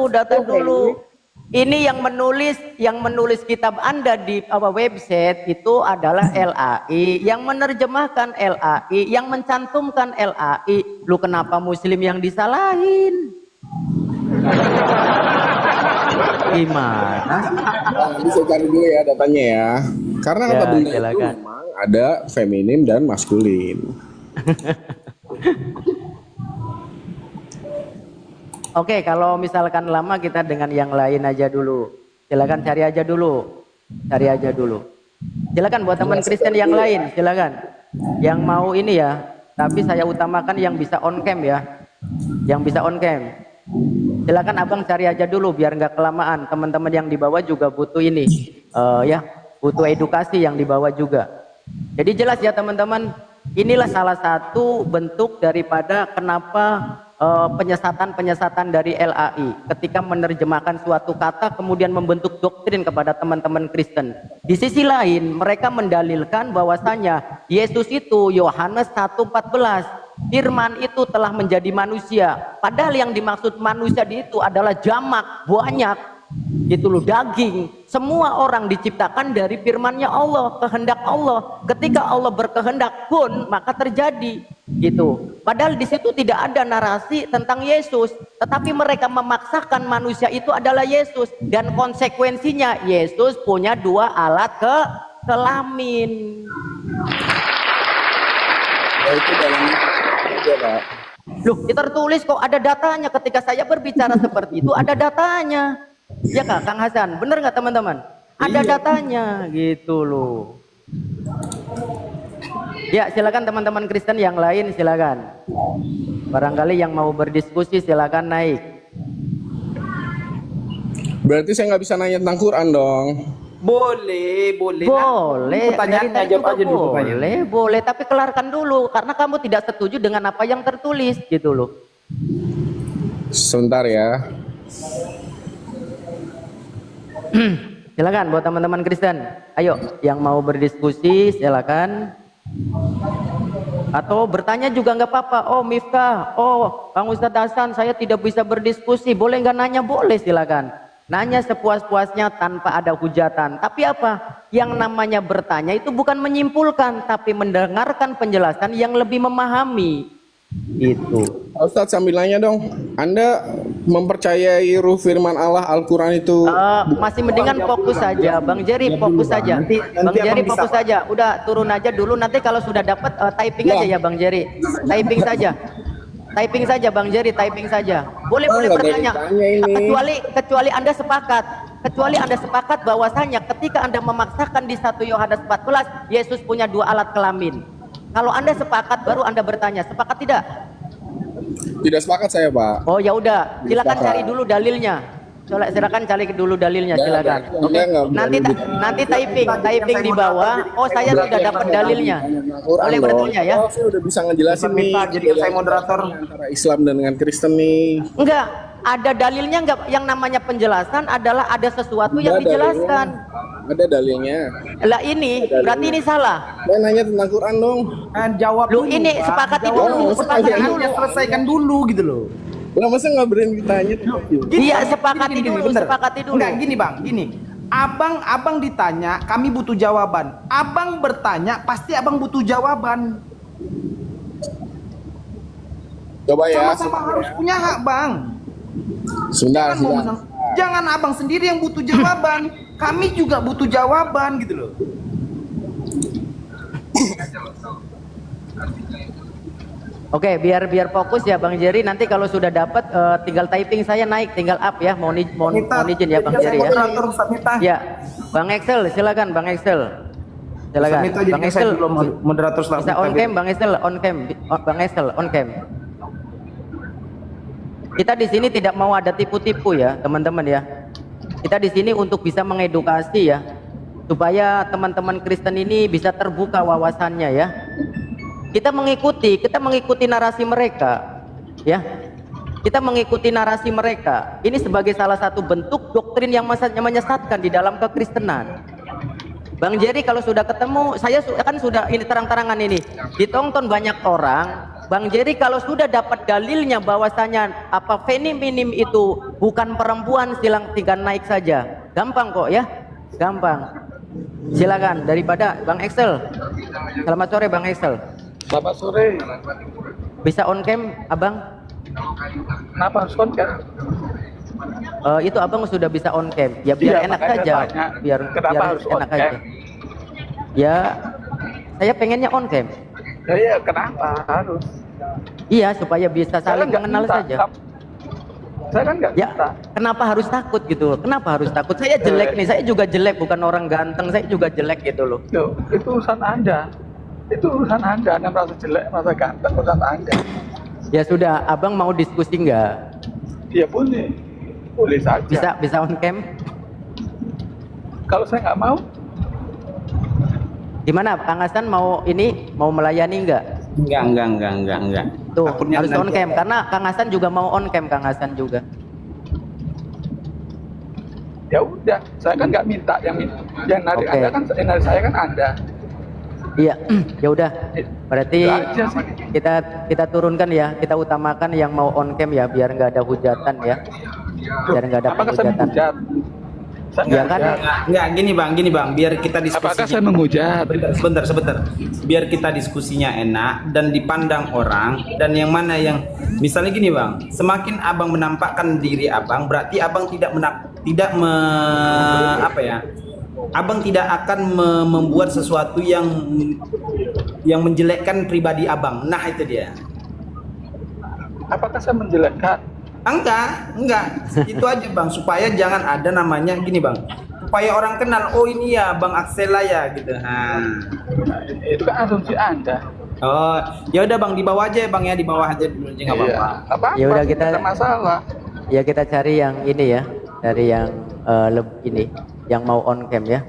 data dulu. Ini yang menulis kitab Anda di website itu adalah LAI, yang menerjemahkan LAI, yang mencantumkan LAI. Lu kenapa muslim yang disalahin? Gimana?
Bisa cari dulu ya datanya ya. Karena kata benda itu memang ada feminim dan maskulin.
Oke, kalau misalkan lama kita dengan yang lain aja dulu. Silakan cari aja dulu. Silakan buat teman Kristen yang lain, silakan. Yang mau ini ya, tapi saya utamakan yang bisa on cam ya. Yang bisa on cam. Silakan abang cari aja dulu biar nggak kelamaan. Teman-teman yang di bawah juga butuh ini, ya, butuh edukasi yang di bawah juga. Jadi jelas ya teman-teman, inilah salah satu bentuk daripada kenapa penyesatan-penyesatan dari LAI ketika menerjemahkan suatu kata kemudian membentuk doktrin kepada teman-teman Kristen. Di sisi lain mereka mendalilkan bahwasanya Yesus itu Yohanes 1:14 firman itu telah menjadi manusia. Padahal yang dimaksud manusia di itu adalah jamak, banyak gitu loh, daging. Semua orang diciptakan dari firman-Nya Allah, kehendak Allah. Ketika Allah berkehendak pun maka terjadi gitu. Padahal di situ tidak ada narasi tentang Yesus, tetapi mereka memaksakan manusia itu adalah Yesus, dan konsekuensinya Yesus punya 2 alat kelamin.
Itu dalamnya aja, Pak.
Loh, tertulis kok, ada datanya. Ketika saya berbicara seperti itu ada datanya. Ya Kak, Kang Hasan, bener nggak teman-teman? Ada datanya gitu loh. Ya, silakan teman-teman Kristen yang lain, silakan. Barangkali yang mau berdiskusi silakan naik.
Berarti saya nggak bisa nanya tentang Quran dong.
Boleh, boleh.
Boleh.
Pertanyaannya
Dari
jawab
tadi
aja
juga
dulu.
boleh, boleh. Tapi kelarkan dulu, karena kamu tidak setuju dengan apa yang tertulis gitu loh.
Sebentar ya.
Silakan buat teman-teman Kristen. Ayo, yang mau berdiskusi silakan. Atau bertanya juga nggak apa-apa. Oh Miftah, oh Bang Ustadz Hasan, saya tidak bisa berdiskusi. Boleh nggak nanya? Boleh, silakan. Nanya sepuas-puasnya tanpa ada hujatan. Tapi apa? Yang namanya bertanya itu bukan menyimpulkan, tapi mendengarkan penjelasan yang lebih memahami. Itu.
Ustadz sambil nanya dong, Anda mempercayai ruh firman Allah Al-Quran itu?
Masih mendingan fokus saja, Bang Jerry, fokus saja. Bang Jerry fokus saja. Udah turun aja dulu. Nanti kalau sudah dapat typing aja ya Bang Jerry. Typing saja. Typing saja Bang Jerry, typing saja. Boleh bertanya. Kecuali Anda sepakat. Kecuali Anda sepakat bahwasanya ketika Anda memaksakan di 1 Yohanes 14 Yesus punya 2 alat kelamin. Kalau Anda sepakat baru Anda bertanya. Sepakat tidak?
Tidak sepakat saya, Pak.
Oh ya udah, silakan cari dulu dalilnya. Silakan cari dulu dalilnya, silakan. Oke. Nanti typing di bawah. Oh, saya sudah dapat dalilnya. Boleh bertanya ya.
Oh, saya udah bisa ngejelasin nih.
Jadi saya moderator
antara Islam dan dengan Kristen nih.
Enggak, ada dalilnya enggak? Yang namanya penjelasan adalah ada sesuatu yang dijelaskan.
Ada dalilnya.
Lah ini, berarti ini salah.
Saya nanya tentang Quran dong.
Jawab
Lu ini sepakati dulu, sepakati dulu.
Selesaikan dulu gitu loh.
Lah masa nggak berani ditanya?
Iya, sepakati dulu, sepakati dulu.
Enggak, gini Bang, gini. Abang ditanya, kami butuh jawaban. Abang bertanya, pasti abang butuh jawaban.
Coba ya.
Sama-sama harus punya hak, Bang.
Sebentar.
Jangan abang sendiri yang butuh jawaban. Kami juga butuh jawaban gitu loh.
Oke, biar fokus ya Bang Jerry. Nanti kalau sudah dapat tinggal typing saya naik, tinggal up ya. Mohon izin ya Bang Jerry ya. Ya, Bang Excel, silakan Bang Excel. Silakan. Bang Excel.
Moderator
bisa on cam Bang Excel, on cam. Bang Excel, on cam. Kita di sini tidak mau ada tipu-tipu ya, teman-teman ya. Kita di sini untuk bisa mengedukasi ya, supaya teman-teman Kristen ini bisa terbuka wawasannya ya. Kita mengikuti narasi mereka ya. Kita mengikuti narasi mereka. Ini sebagai salah satu bentuk doktrin yang menyesatkan di dalam kekristenan. Bang Jerry kalau sudah ketemu, saya kan sudah ini terang-terangan ini ditonton banyak orang. Bang Jerry kalau sudah dapat dalilnya bahwasanya apa feminim itu bukan perempuan, tinggal naik saja. Gampang kok ya, gampang. Silakan daripada Bang Excel. Selamat sore Bang Excel.
Selamat sore.
Bisa on cam Abang?
Kenapa harus on cam?
Itu Abang sudah bisa on cam. Ya biar enak saja. Biar
harus
enak
on
aja.
cam?
Ya, saya pengennya on cam.
Ya kenapa harus?
Iya, supaya bisa saling mengenal saja.
Saya kan nggak
ya, kenapa harus takut gitu? Kenapa harus takut? Saya jelek nih, saya juga jelek, bukan orang ganteng, saya juga jelek gitu loh.
Itu urusan Anda. Itu urusan Anda merasa jelek, merasa ganteng, urusan Anda.
Ya sudah, abang mau diskusi nggak?
Ya boleh. Boleh saja.
Bisa on cam?
Kalau saya nggak mau,
Gimana, Kang Hasan mau melayani nggak?
Enggak.
Tuh,
Takutnya
harus on
nanti-
cam karena Kang Hasan juga mau on cam, Kang Hasan juga.
ya udah. Saya kan nggak minta yang narik
Oke.
Anda kan, yang narik saya kan Anda.
Iya, ya udah. Berarti
Itu aja sih.
kita turunkan ya, kita utamakan yang mau on cam ya, biar nggak ada hujatan ya. Biar nggak ada
Apakah saya
penghujatan.
menghujat? Saya
Ya
nggak
kan?
hujat.
Enggak, gini bang, biar kita diskusi.
Apakah saya menghujat?
Sebentar. Biar kita diskusinya enak dan dipandang orang, dan yang mana yang misalnya gini bang, semakin abang menampakkan diri abang, berarti abang abang tidak akan membuat sesuatu yang menjelekkan pribadi abang. Nah itu dia.
Apakah saya menjelekkan?
Enggak, itu aja bang, supaya jangan ada namanya gini bang, supaya orang kenal, oh ini ya bang Aksela ya gitu.
Itu kan asumsi Anda.
Oh, ya udah bang, di bawah aja ya bang ya, di bawah aja dulu aja nggak apa-apa.
Apa?
Ya udah, kita
Ada masalah.
ya kita cari yang ini ya, cari yang ini, yang mau on cam ya.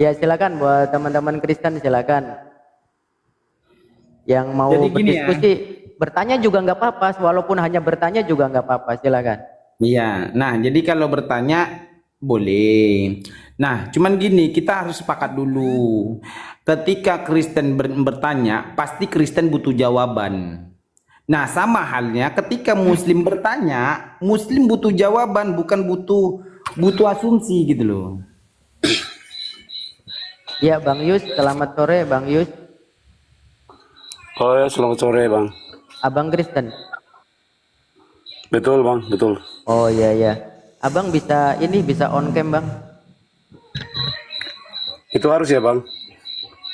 Ya silakan buat teman-teman Kristen, silakan. Yang mau
Jadi gini ya.
berdiskusi, bertanya juga nggak apa-apa, walaupun hanya bertanya juga nggak apa-apa, silakan.
Iya, nah jadi kalau bertanya boleh. Nah, cuman gini, kita harus sepakat dulu. Ketika Kristen bertanya, pasti Kristen butuh jawaban. Nah, sama halnya ketika Muslim bertanya, Muslim butuh jawaban, bukan butuh asumsi gitu loh.
Ya Bang Yus, selamat sore Bang Yus.
Oh ya, selamat sore bang.
Abang Kristen.
Betul bang, betul.
Oh iya. Abang bisa on cam bang?
Itu harus ya bang.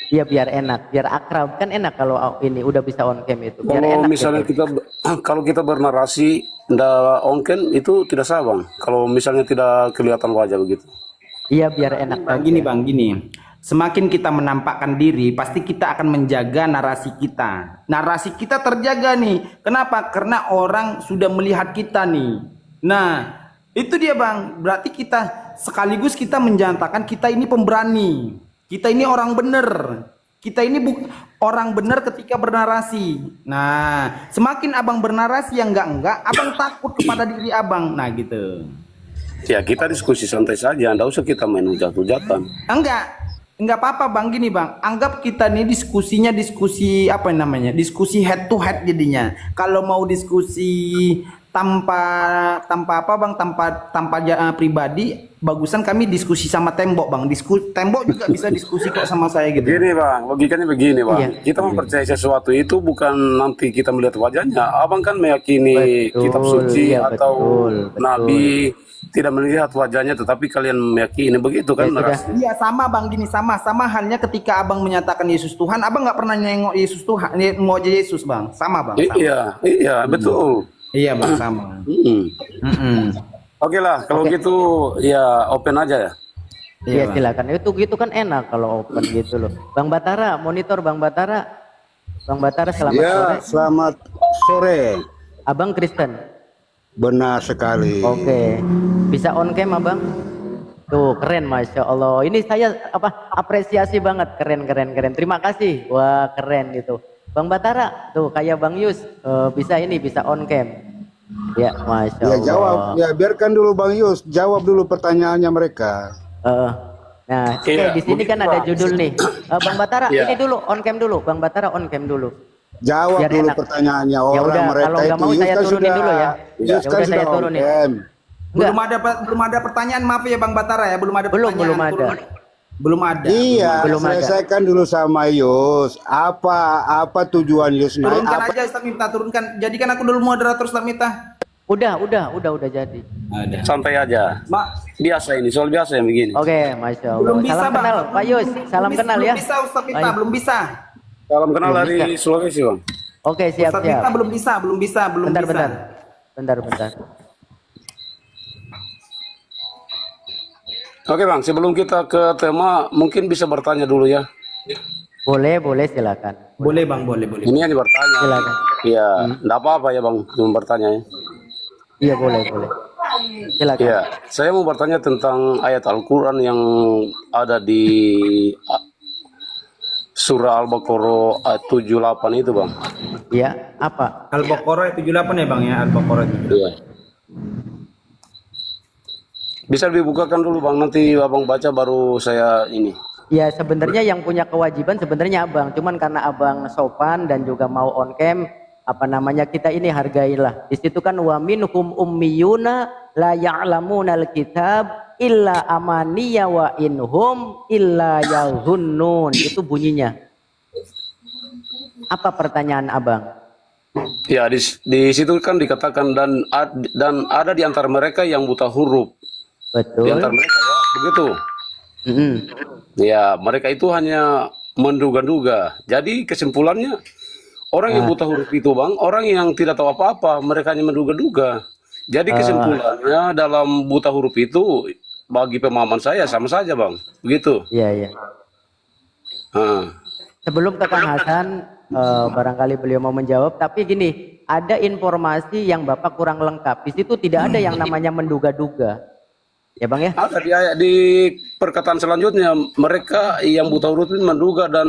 Iya biar enak, biar akrab, kan enak kalau ini udah bisa on cam itu. Biar
Kalau
enak
misalnya
gitu.
kalau kita bernarasi ndak on cam itu tidak sah bang. Kalau misalnya tidak kelihatan wajah begitu.
Iya biar enak.
Gini bang, gini. Semakin kita menampakkan diri, pasti kita akan menjaga narasi kita. Narasi kita terjaga nih. Kenapa? Karena orang sudah melihat kita nih. Nah, itu dia bang. Berarti kita sekaligus kita menyatakan kita ini pemberani. Kita ini orang bener. Kita ini orang bener ketika bernarasi. Nah, semakin abang bernarasi yang enggak, abang takut kepada diri abang. Nah gitu.
Ya kita diskusi santai saja. Ndak usah kita main hujat-hujatan.
Enggak apa-apa bang, gini bang, anggap kita nih diskusinya diskusi apa namanya, diskusi head to head jadinya. Kalau mau diskusi tanpa apa bang, tanpa pribadi, bagusan kami diskusi sama tembok bang. Tembok juga bisa diskusi kok sama saya gitu.
Begini bang, logikanya begini bang.
Iya.
Kita mempercayai sesuatu itu bukan nanti kita melihat wajahnya. Abang kan meyakini
Betul,
kitab suci
iya,
atau
betul.
nabi, tidak melihat wajahnya, tetapi kalian meyakini begitu kan? narasi?
Iya sama bang, gini sama halnya ketika abang menyatakan Yesus Tuhan, abang nggak pernah nengok Yesus Tuhan, nengok Yesus bang, sama bang. Sama.
Iya betul.
Iya bang, sama.
Oke lah, kalau gitu ya open aja ya.
Iya silakan. Itu gitu kan enak kalau open gitu loh. Bang Batara, monitor Bang Batara. Bang Batara selamat
Ya,
sore.
selamat sore.
Abang Kristen.
Benar sekali.
Oke. Bisa on cam abang? Tuh keren, masya Allah. Ini saya apresiasi banget, keren. Terima kasih. Wah keren gitu. Bang Batara, tuh kayak Bang Yus bisa on cam. Ya, masya
Ya
Allah.
jawab. Ya biarkan dulu Bang Yus jawab dulu pertanyaannya mereka.
Nah,
Iya,
di sini kan
begitu,
ada
Bang.
judul nih. Bang Batara,
Iya.
ini dulu on cam dulu. Bang Batara on cam dulu.
Jawab
Biar
dulu
enak.
pertanyaannya
Ya
orang
udah,
mereka
kalau nggak
itu.
mau
Yus
saya
kan
turunin
sudah-
dulu ya.
Yus
Ya
kan
udah, saya
sudah on
turunin.
cam.
Belum ada pertanyaan, maaf ya bang Batara ya, belum ada pertanyaan. Belum ada.
Iya,
Belum ada.
selesaikan dulu sama Yus. Apa tujuan Yus naik?
Turunkan
Apa?
aja Ustaz Miftah, turunkan. Jadikan aku dulu moderator Ustaz Miftah.
Udah jadi.
Santai aja. Biasa ini, soal biasa yang begini.
Oke, masya Allah.
Belum bisa,
Salam
Bang.
kenal, Pak Yus. Salam kenal ya.
Belum bisa Ustaz Miftah,
Ayo.
belum bisa.
Salam kenal
Belum
dari
bisa.
Sulawesi bang.
Oke, siap.
Ustaz Miftah belum bisa.
Bentar.
Oke bang, sebelum kita ke tema, mungkin bisa bertanya dulu ya.
Boleh silakan.
Boleh Bang, boleh.
Ini yang bertanya.
Silakan.
Iya, enggak apa-apa ya Bang, cuma bertanya ya.
Iya boleh. Silakan.
Iya, saya mau bertanya tentang ayat Al-Quran yang ada di surah Al-Baqarah ayat 78 itu Bang.
Iya, apa?
Al-Baqarah 78 ya Bang ya, Al-Baqarah 78.
Iya. Bisa dibukakan dulu Bang, nanti Abang baca baru saya ini.
Ya sebenarnya yang punya kewajiban sebenarnya abang, cuman karena abang sopan dan juga mau on cam, kita ini hargailah. Di situ kan wa minhum ummiyuna la ya'lamunal kitab illa amaniya wa inhum illa yazunnun. Itu bunyinya. Apa pertanyaan abang?
Ya di situ kan dikatakan dan ada di antara mereka yang buta huruf.
Betul.
Di antara mereka ya, begitu. Ya, mereka itu hanya menduga-duga. Jadi kesimpulannya orang yang buta huruf itu Bang, orang yang tidak tahu apa-apa, mereka hanya menduga-duga. Jadi kesimpulannya dalam buta huruf itu bagi pemahaman saya sama saja Bang, begitu.
Iya. Sebelum ke Kang Hasan, barangkali beliau mau menjawab, tapi gini, ada informasi yang Bapak kurang lengkap. Di situ tidak ada yang namanya menduga-duga. Ya Bang ya?
Ada di perkataan selanjutnya, mereka yang buta huruf itu menduga dan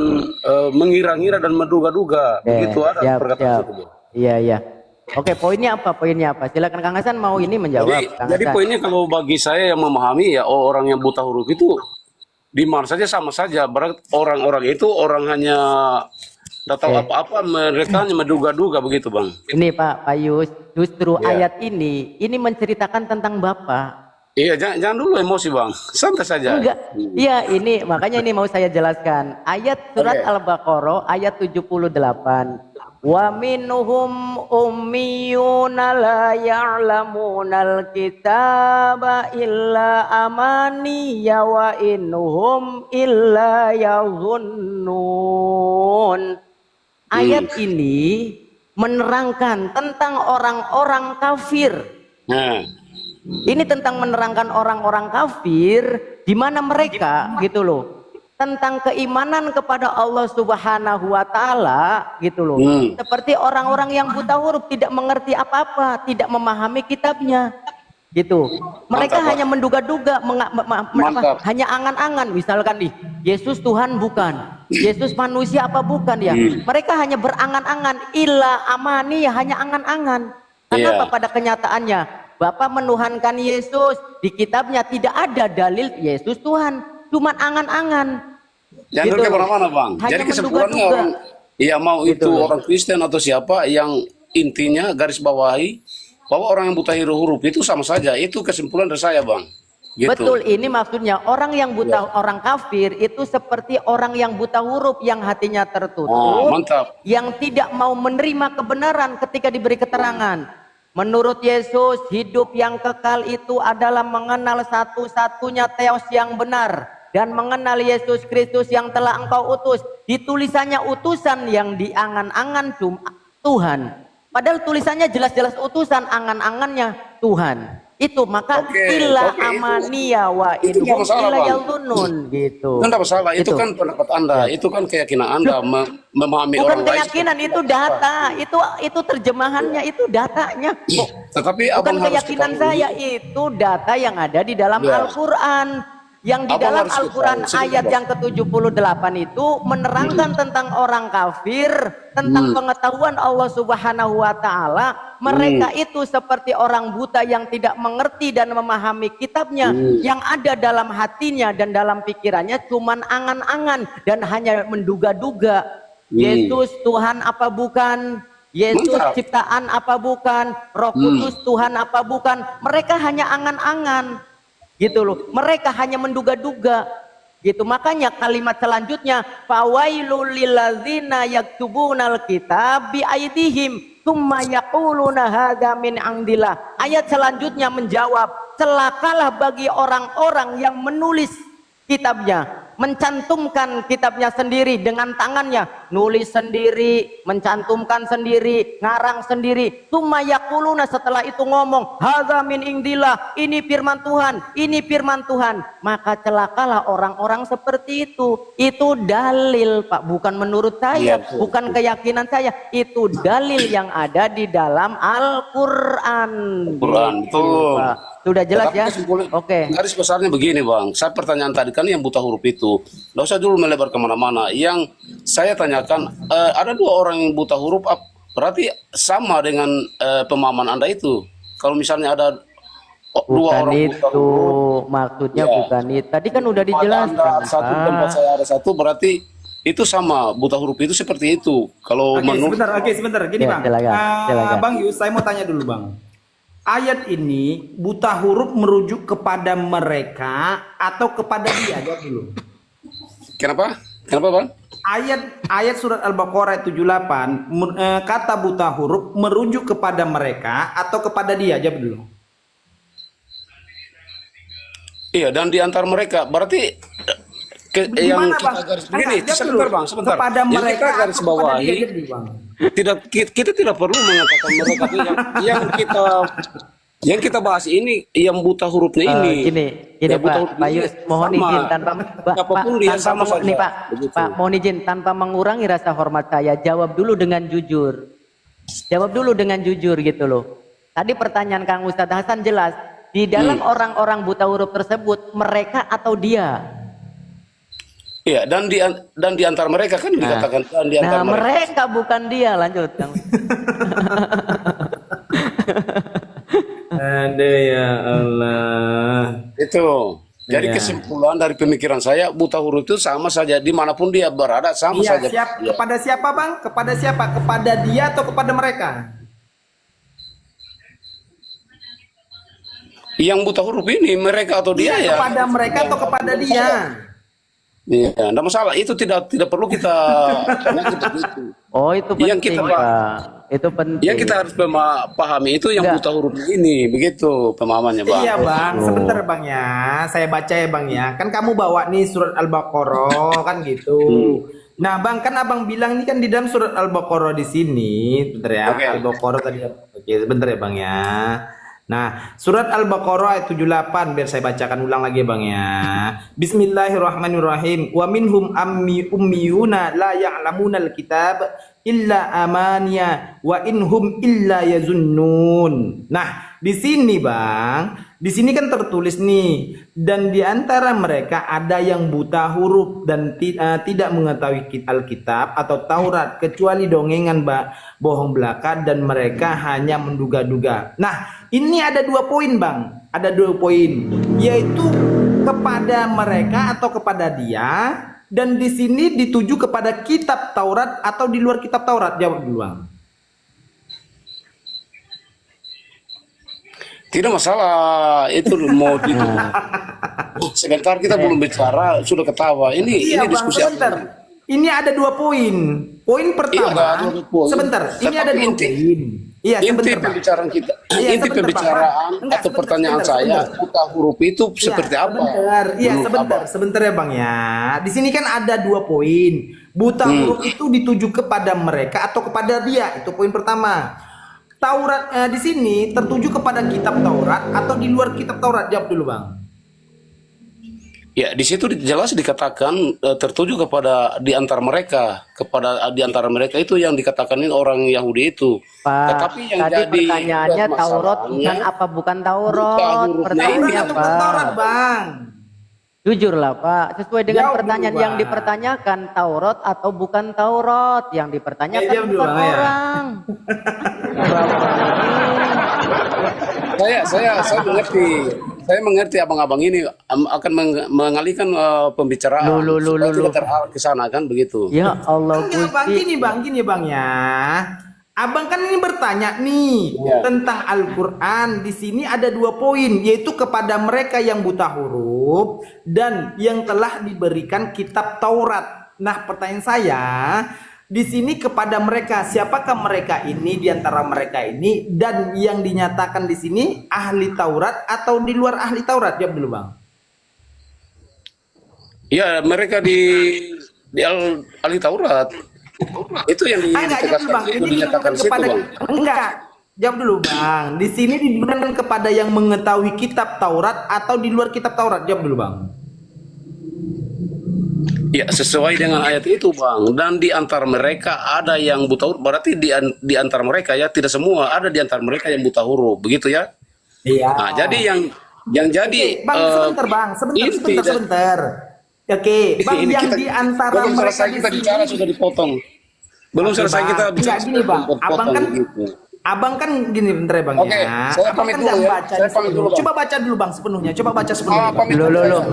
mengira-ngira dan menduga-duga. Begitu ada perkataan itu.
Iya. Oke, poinnya apa? Silakan Kang Hasan mau ini menjawab.
Jadi poinnya kalau bagi saya yang memahami ya orang yang buta huruf itu di mana saja sama saja. Berarti orang-orang itu orang hanya tidak tahu apa-apa, mereka hanya menduga-duga begitu Bang.
Ini Pak Yus, justru ayat ini menceritakan tentang Bapak.
Iya, jangan dulu emosi Bang, santai saja.
Enggak, iya ini makanya ini mau saya jelaskan. Ayat surat Al-Baqarah ayat 78. Wa minhum ummiyuna la ya'lamunal kitaba illa amaniya wa inhum illa yazunnun. Ayat ini menerangkan tentang orang-orang kafir. Ini tentang menerangkan orang-orang kafir di mana mereka gitu loh, tentang keimanan kepada Allah Subhanahu wa taala gitu loh. Seperti orang-orang yang buta huruf, tidak mengerti apa-apa, tidak memahami kitabnya. Gitu. Mereka hanya menduga-duga, hanya angan-angan. Misalkan nih, Yesus Tuhan bukan, Yesus manusia apa bukan ya? Mereka hanya berangan-angan, illa amani, hanya angan-angan. Kenapa pada kenyataannya Bapak menuhankan Yesus, di kitabnya tidak ada dalil Yesus Tuhan, cuma angan-angan.
Jangan
gitu.
kemana-mana Bang.
Hanya
jadi kesimpulannya orang, ya mau
gitu.
itu orang Kristen atau siapa, yang intinya garis bawahi bahwa orang yang buta huruf itu sama saja. Itu kesimpulan dari saya Bang. Gitu.
Betul, ini maksudnya orang yang buta, orang kafir itu seperti orang yang buta huruf, yang hatinya tertutup,
mantap.
Yang tidak mau menerima kebenaran ketika diberi keterangan. Menurut Yesus, hidup yang kekal itu adalah mengenal satu-satunya Theos yang benar dan mengenal Yesus Kristus yang telah engkau utus. Di tulisannya utusan yang diangan-angan Tuhan. Padahal tulisannya jelas-jelas utusan, angan-angannya Tuhan. Itu maka illa amaniya wa inhum illa yazunnun gitu.
Itu tidak masalah, itu kan pendapat Anda, itu kan keyakinan Anda memahami orang lain.
Bukan keyakinan, itu data, itu terjemahannya, itu datanya.
Tetapi
bukan
abang
keyakinan saya, itu data yang ada di dalam Al-Quran. Yang di dalam Al-Quran ayat yang ke-78 itu menerangkan tentang orang kafir, tentang pengetahuan Allah Subhanahu wa taala. Mereka itu seperti orang buta yang tidak mengerti dan memahami kitabnya, yang ada dalam hatinya dan dalam pikirannya cuman angan-angan dan hanya menduga-duga. Yesus Tuhan apa bukan? Yesus ciptaan apa bukan? Roh Kudus Tuhan apa bukan? Mereka hanya angan-angan. Gitu loh, mereka hanya menduga-duga gitu. Makanya kalimat selanjutnya, fawailul lilladzina yaktubunal kitab bi aydihim tsumma yaquluna hadza min indillah. Ayat selanjutnya menjawab, celakalah bagi orang-orang yang menulis kitabnya mencantumkan kitabnya sendiri dengan tangannya, nulis sendiri, mencantumkan sendiri, ngarang sendiri. Tsumma yaquluna, setelah itu ngomong, hadza min indillah, ini firman Tuhan, ini firman Tuhan. Maka celakalah orang-orang seperti itu. Itu dalil, Pak, bukan menurut saya, bukan keyakinan saya. Itu dalil yang ada di dalam Al-Qur'an.
Betul.
Pak. Sudah jelas ya? Oke.
Garis besarnya begini Bang, saya pertanyaan tadi kan yang buta huruf itu, nggak usah dulu melebar kemana-mana. Yang saya tanyakan, ada 2 orang yang buta huruf, berarti sama dengan pemahaman Anda itu. Kalau misalnya ada 2 orang buta huruf,
maksudnya
ya,
bukan itu. Tadi kan udah dijelaskan.
Anda satu tempat saya ada satu, berarti itu sama, buta huruf itu seperti itu. Kalau menurut
Sebentar, gini
Ya,
Bang.
silakan.
Bang Yus, saya mau tanya dulu Bang. Ayat ini buta huruf merujuk kepada mereka atau kepada dia? Jawab dulu.
Kenapa? Kenapa Bang?
Ayat surat Al-Baqarah 78 kata buta huruf merujuk kepada mereka atau kepada dia? Jawab dulu.
Iya, dan di antara mereka berarti yang
Gimana,
kita
Bang?
garis begini,
Jawab
sebentar
dulu.
Bang, sebentar.
Kepada
Yang
mereka
kita garis
atau kepada
bawahi,
dia? Jawab dulu, Bang.
kita tidak perlu mengatakan mereka itu yang kita bahas ini yang buta hurufnya ini.
Gini
Yang buta
Pak,
huruf
Pak
ini
Yus, mohon
sama.
izin tanpa
Siapapun dia sama saja.
nih Pak,
Begitu.
Pak, mohon izin tanpa mengurangi rasa hormat saya, jawab dulu dengan jujur. Jawab dulu dengan jujur gitu loh. Tadi pertanyaan Kang Ustadz Hasan jelas, di dalam orang-orang buta huruf tersebut mereka atau dia?
Iya, dan di antara mereka kan dikatakan dan di antara
mereka bukan dia. Lanjut Kang.
Ada ya Allah.
Itu. Jadi
Iya.
kesimpulan dari pemikiran saya, buta huruf itu sama saja dimanapun dia berada, sama
Iya,
saja. Iya.
kepada siapa Bang? Kepada siapa? Kepada dia atau kepada mereka?
Yang buta huruf ini mereka atau dia ya?
Kepada mereka atau kepada dia?
Iya, enggak masalah. Itu tidak perlu kita tanya seperti itu.
Oh, itu penting,
Yang kita
Pak. Itu penting.
Yang kita harus pahami itu yang buta huruf ini, begitu pemahamannya Bang.
Iya Bang, sebentar Bang ya. Saya baca ya Bang ya. Kan kamu bawa nih surat Al-Baqarah kan gitu. Nah Bang, kan Abang bilang ini kan di dalam surat Al-Baqarah di sini, bentar ya.
Oke.
Al-Baqarah tadi. Oke, sebentar ya Bang ya. Nah, surat Al-Baqarah ayat 78 biar saya bacakan ulang lagi Bang ya. Bismillahirrahmanirrahim. Wa minhum ummiyuna la ya'lamuna al-kitab illa amaniya wa inhum illa yazunnun. Nah, di sini Bang, di sini kan tertulis nih, dan di antara mereka ada yang buta huruf dan tidak mengetahui Alkitab atau Taurat kecuali dongengan bohong belaka, dan mereka hanya menduga-duga. Nah, ini ada 2 poin Bang, ada 2 poin, yaitu kepada mereka atau kepada dia, dan di sini dituju kepada kitab Taurat atau di luar kitab Taurat. Jawab dulu Bang.
Tidak masalah, itu mau itu. Sebentar kita belum bicara sudah ketawa. Ini
Iya,
ini
Bang,
diskusi
sebentar. Ini ada 2 poin. Poin pertama,
ada 2 poin.
sebentar. Ini ada 2 poin. Iya,
Inti
sebentar, Pak.
pembicaraan kita,
Iya,
inti
sebentar,
pembicaraan
Pak. Enggak,
atau
sebentar,
pertanyaan
sebentar.
saya, buta huruf itu seperti apa?
Sebentar. Iya,
Menurut
sebentar,
Abang?
sebentar ya Bang ya. Di sini kan ada 2 poin. Buta huruf itu dituju kepada mereka atau kepada dia. Itu poin pertama. Taurat di sini tertuju kepada kitab Taurat atau di luar kitab Taurat. Jawab dulu Bang.
Ya, di situ jelas dikatakan tertuju kepada di antara mereka, kepada di antara mereka itu yang dikatakan ini orang Yahudi itu.
Pak,
Tetapi yang
tadi
jadi
pertanyaannya Taurat
masalahnya,
bukan apa bukan Taurat.
hurufnya
Pertanyaannya
ini.
Pak.
Taurat Bang.
Jujur lah Pak, sesuai dengan
Jawab
pertanyaan
dulu,
yang
Bang.
dipertanyakan Taurat atau bukan Taurat, yang dipertanyakan
jawab dulu,
bukan
Bang, ya.
orang.
Saya mengerti. Saya mengerti abang-abang ini akan mengalihkan pembicaraan. Supaya tidak terarah ke sana kan begitu.
Ya Allah
Enggak Bang, gini Bang ya. Abang kan ini bertanya nih tentang Al-Quran. Di sini ada 2 poin, yaitu kepada mereka yang buta huruf dan yang telah diberikan kitab Taurat. Nah, pertanyaan saya di sini kepada mereka, siapakah mereka ini di antara mereka ini, dan yang dinyatakan di sini ahli Taurat atau di luar ahli Taurat? Jawab dulu Bang.
Ya, mereka di ahli Taurat. Itu yang
Enggak, jawab dulu, Bang. Ini
dinyatakan
diberikan
situ,
kepada
Bang.
enggak. Jawab dulu, Bang. Di sini diberikan kepada yang mengetahui kitab Taurat atau di luar kitab Taurat? Jawab dulu, Bang.
Ya, sesuai dengan ayat itu, Bang. Dan di antara mereka ada yang buta huruf. Berarti di antara mereka ya, tidak semua, ada di antara mereka yang buta huruf, begitu ya?
Iya.
Nah, jadi yang jadi
Bang, sebentar, Bang. Sebentar. Oke, Bang,
ini
yang
kita-
di antara
belum
mereka
selesai
di
kita
sini.
bicara sudah dipotong. Belum
Oke,
selesai
Bang.
kita bicara
Enggak, gini, Bang.
potong gitu.
Abang kan gini bentar ya, Bang,
Oke,
ya.
saya
Abang
pamit
kan
dulu
nggak
ya.
baca
Saya pamit dulu, Bang.
Coba baca dulu, Bang, sepenuhnya. Coba baca sepenuhnya. Bang.
Loh.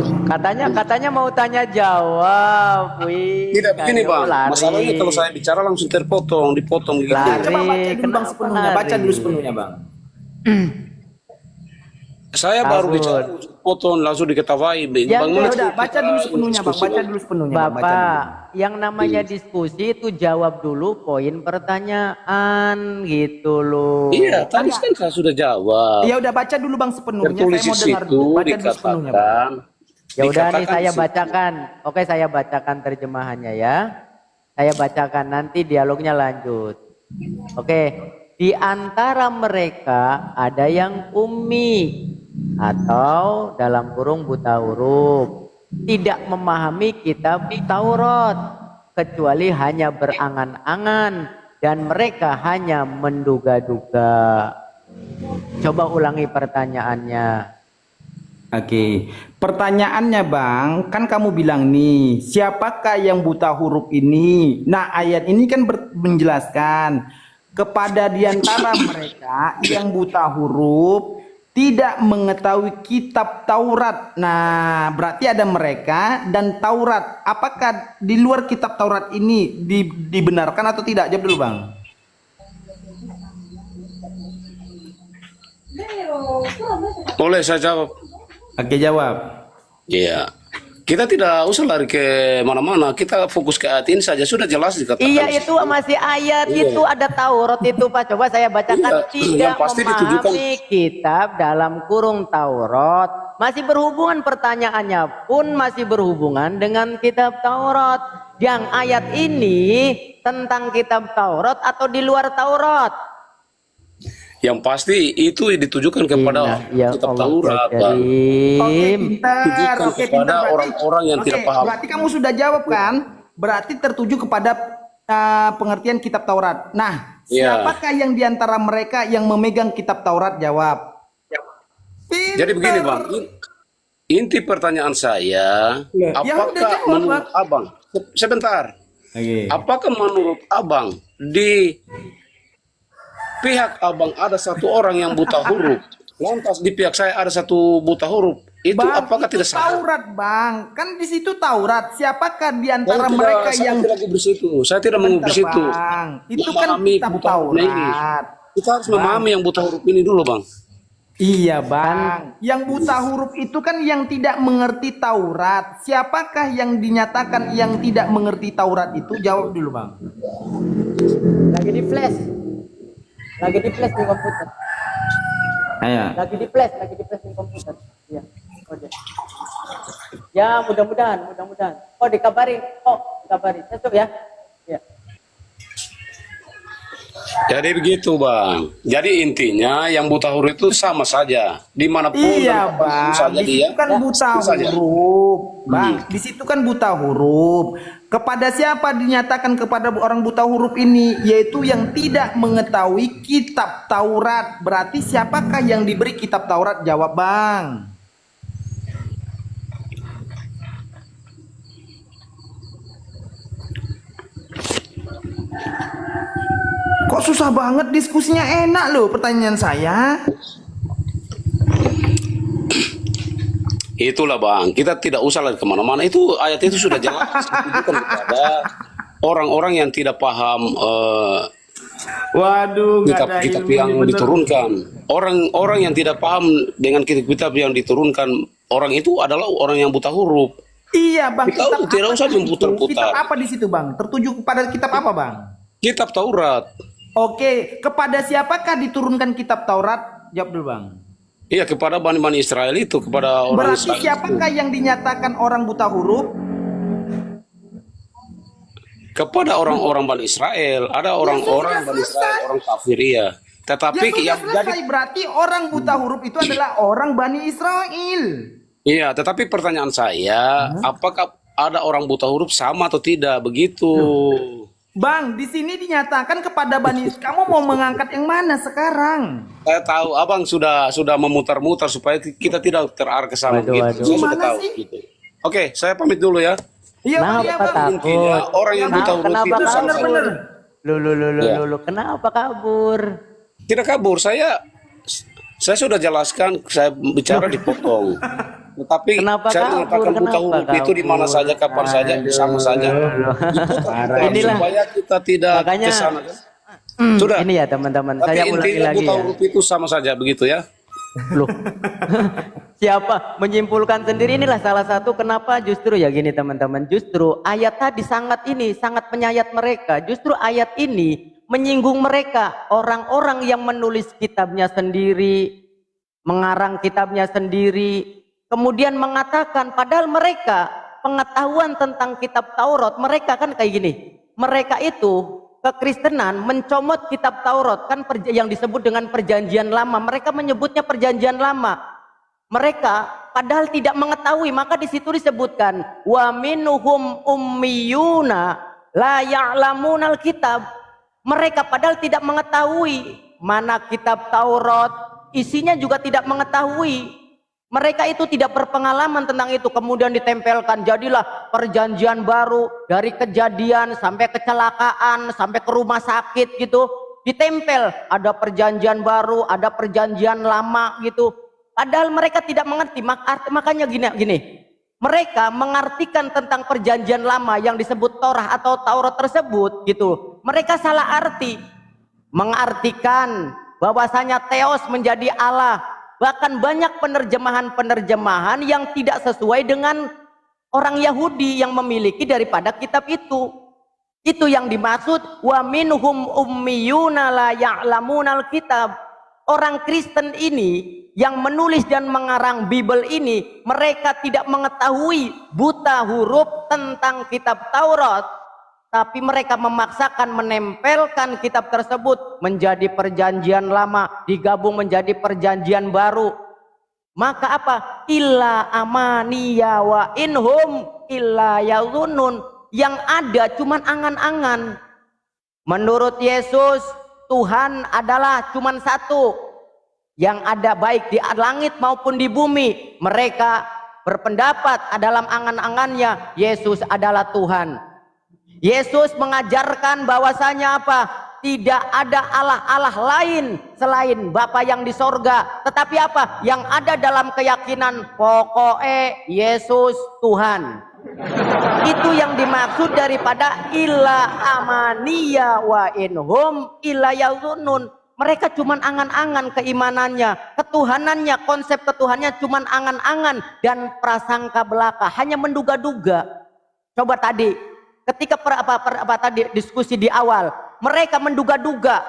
Katanya mau tanya jawab. Wih.
Tidak begini,
kayu
Bang.
lari.
Masalahnya kalau saya bicara langsung dipotong gitu.
Coba baca dulu, Bang, sepenuhnya.
kenapa
Baca dulu
lari?
sepenuhnya, Bang.
Saya baru
Kabur.
bicara potong langsung diketahui.
Ya,
Bang,
udah,
Max,
Baca dulu sepenuhnya, Bang.
diskusi,
Baca dulu sepenuhnya, Bang. Baca
Bapak,
dulu.
yang namanya diskusi itu jawab dulu poin pertanyaan gitu loh.
Iya, tadi kan saya sudah jawab.
Ya udah baca dulu, Bang, sepenuhnya.
Tertulis
Saya mau
di
dengar
situ
dulu. Baca dulu sepenuhnya, Bang.
dikatakan.
Ya udah nih
dikatakan
saya
di situ.
bacakan. Oke, saya bacakan terjemahannya ya. Saya bacakan nanti dialognya lanjut. Oke, di antara mereka ada yang ummi atau dalam kurung buta huruf, tidak memahami kitab Taurat kecuali hanya berangan-angan dan mereka hanya menduga-duga. Coba ulangi pertanyaannya.
Oke, pertanyaannya, Bang, kan kamu bilang nih, siapakah yang buta huruf ini? Nah, ayat ini kan menjelaskan kepada di antara mereka yang buta huruf tidak mengetahui kitab Taurat. Nah, berarti ada mereka dan Taurat. Apakah di luar kitab Taurat ini dibenarkan atau tidak? Jawab dulu, Bang.
Boleh saya jawab?
Oke, jawab.
Iya. Kita tidak usah lari ke mana-mana. Kita fokus ke ayat ini saja. Sudah jelas dikatakan.
Iya, itu masih ayat
Iya.
itu ada Taurat itu Pak. Coba saya bacakan.
Iya,
Tidak
yang pasti
memahami kitab dalam kurung Taurat. Masih berhubungan pertanyaannya pun masih berhubungan dengan kitab Taurat. Yang ayat ini tentang kitab Taurat atau di luar Taurat?
Yang pasti itu ditujukan kepada
Ya
kitab
Allah,
Taurat, Bang.
Oke, pintar.
Ditujukan
Oke,
kepada
pintar. Berarti-
orang-orang yang tidak
Oke,
paham.
berarti kamu sudah jawab kan? Berarti tertuju kepada pengertian kitab Taurat. Nah,
Iya.
siapakah yang diantara mereka yang memegang kitab Taurat? Jawab.
Jadi begini, Bang. Inti pertanyaan saya,
Ya udah
apakah
jawab,
menurut Abang, sebentar, apakah menurut Abang di pihak Abang ada satu orang yang buta huruf, lantas di pihak saya ada satu buta huruf, itu
Bang,
apakah
itu
tidak salah?
Taurat, Bang. Kan di situ Taurat. Siapakah di antara
Saya
mereka
tidak,
yang
saya tidak di situ. Saya tidak mau di situ.
Bang, itu kan
Memahami
kitab
buta huruf ini.
Taurat.
Kita harus memahami yang buta huruf ini dulu, Bang.
Iya, Bang. Yang buta huruf itu kan yang tidak mengerti Taurat. Siapakah yang dinyatakan yang tidak mengerti Taurat itu? Jawab dulu, Bang.
Lagi di flash. Lagi di flash di komputer.
Ayo.
Lagi di flash di komputer. Iya. Oke. Ya, mudah-mudahan. Oh, dikabarin. Cocok ya. Ya.
Jadi begitu, Bang. Jadi intinya yang buta huruf itu sama saja dimanapun.
Iya,
dan kapanpun
Bang.
saja
Di
dia.
situ kan buta
itu saja.
huruf, Bang. Di situ kan buta huruf. Kepada siapa dinyatakan kepada orang buta huruf ini? Yaitu yang tidak mengetahui kitab Taurat. Berarti siapakah yang diberi kitab Taurat? Jawab, Bang. Kok susah banget diskusinya, enak loh pertanyaan saya.
Itulah, Bang. Kita tidak usah lari kemana-mana. Itu ayat itu sudah jelas ditujukan kepada orang-orang yang tidak paham
Waduh, nggak ada
kitab-kitab
ilmunya,
yang
bener.
diturunkan. Orang-orang yang tidak paham dengan kitab-kitab yang diturunkan, orang itu adalah orang yang buta huruf.
Iya, Bang.
Kita
Kitab
tidak
apa
usah
di situ?
memutar-putar.
Kitab apa di situ, Bang? Tertuju kepada kitab apa, Bang?
Kitab Taurat.
Oke, kepada siapakah diturunkan kitab Taurat? Jawab dulu, Bang.
Iya, kepada Bani Israel itu, kepada orang
Berarti
Israel.
siapakah yang dinyatakan orang buta huruf?
kepada orang-orang Bani Israel. Ada orang-orang Bani Israel, orang kafir ya. Tetapi
Ya sudah selesai, berarti orang buta huruf itu adalah orang Bani Israel.
Iya, tetapi pertanyaan saya, apakah ada orang buta huruf sama atau tidak? Begitu.
Bang, di sini dinyatakan kepada Bani Israel. Kamu mau mengangkat yang mana sekarang?
Saya tahu abang sudah memutar-mutar supaya kita tidak terarah ke sana gitu. Saya sudah
Gimana
tahu
sih?
gitu. Oke, saya pamit dulu ya.
Iya,
Kenapa
Bang.
Intinya orang yang buta huruf
Kenapa
itu sama
bener-bener.
Lu, kenapa kabur?
tidak kabur. Saya sudah jelaskan, saya bicara dipotong. Tetapi
Kenapa
saya
kabur?
mengatakan buta
Kenapa
huruf itu di mana saja, kapan saja, sama saja.
Inilah.
Supaya kita tidak
Makanya,
ke sana. Sudah.
Ini ya teman-teman,
Tapi
saya ulangi
intinya
lagi
buta
ya.
huruf itu sama saja, begitu ya.
Loh. Siapa menyimpulkan sendiri, inilah salah satu kenapa justru ya gini teman-teman, justru ayat tadi sangat menyayat mereka. Justru ayat ini menyinggung mereka, orang-orang yang menulis kitabnya sendiri, mengarang kitabnya sendiri, kemudian mengatakan padahal mereka pengetahuan tentang kitab Taurat mereka kan kayak gini. Mereka itu kekristenan mencomot kitab Taurat kan yang disebut dengan perjanjian lama. Mereka menyebutnya perjanjian lama. Mereka padahal tidak mengetahui, maka di situ disebutkan wa minhum ummiyuna la ya'lamunal kitab. Mereka padahal tidak mengetahui mana kitab Taurat, isinya juga tidak mengetahui. Mereka itu tidak berpengalaman tentang itu, kemudian ditempelkan jadilah perjanjian baru, dari kejadian sampai kecelakaan sampai ke rumah sakit gitu, ditempel ada perjanjian baru, ada perjanjian lama gitu. Padahal mereka tidak mengerti, makanya gini, mereka mengartikan tentang perjanjian lama yang disebut Torah atau Taurat tersebut gitu. Mereka salah arti, mengartikan bahwasanya Theos menjadi Allah. Bahkan banyak penerjemahan-penerjemahan yang tidak sesuai dengan orang Yahudi yang memiliki daripada kitab itu. Itu yang dimaksud wa minhum ummiyuna la ya'lamunal kitab. Orang Kristen ini yang menulis dan mengarang Bible ini, mereka tidak mengetahui buta huruf tentang kitab Taurat, tapi mereka memaksakan menempelkan kitab tersebut menjadi perjanjian lama, digabung menjadi perjanjian baru. Maka apa? Illa amaniya wa inhum illa yadhunnun. Yang ada cuman angan-angan. Menurut Yesus, Tuhan adalah cuman satu. Yang ada baik di langit maupun di bumi. Mereka berpendapat dalam angan-angannya Yesus adalah Tuhan. Yesus mengajarkan bahwasanya apa? Tidak ada Allah-Allah lain selain Bapa yang di sorga. Tetapi apa? Yang ada dalam keyakinan pokoknya Yesus Tuhan. Itu yang dimaksud daripada illa amaniya wa inhum illa yadhunnun. Mereka cuman angan-angan keimanannya, ketuhanannya, konsep ketuhanannya cuman angan-angan dan prasangka belaka, hanya menduga-duga. Coba tadi ketika tadi diskusi di awal, mereka menduga-duga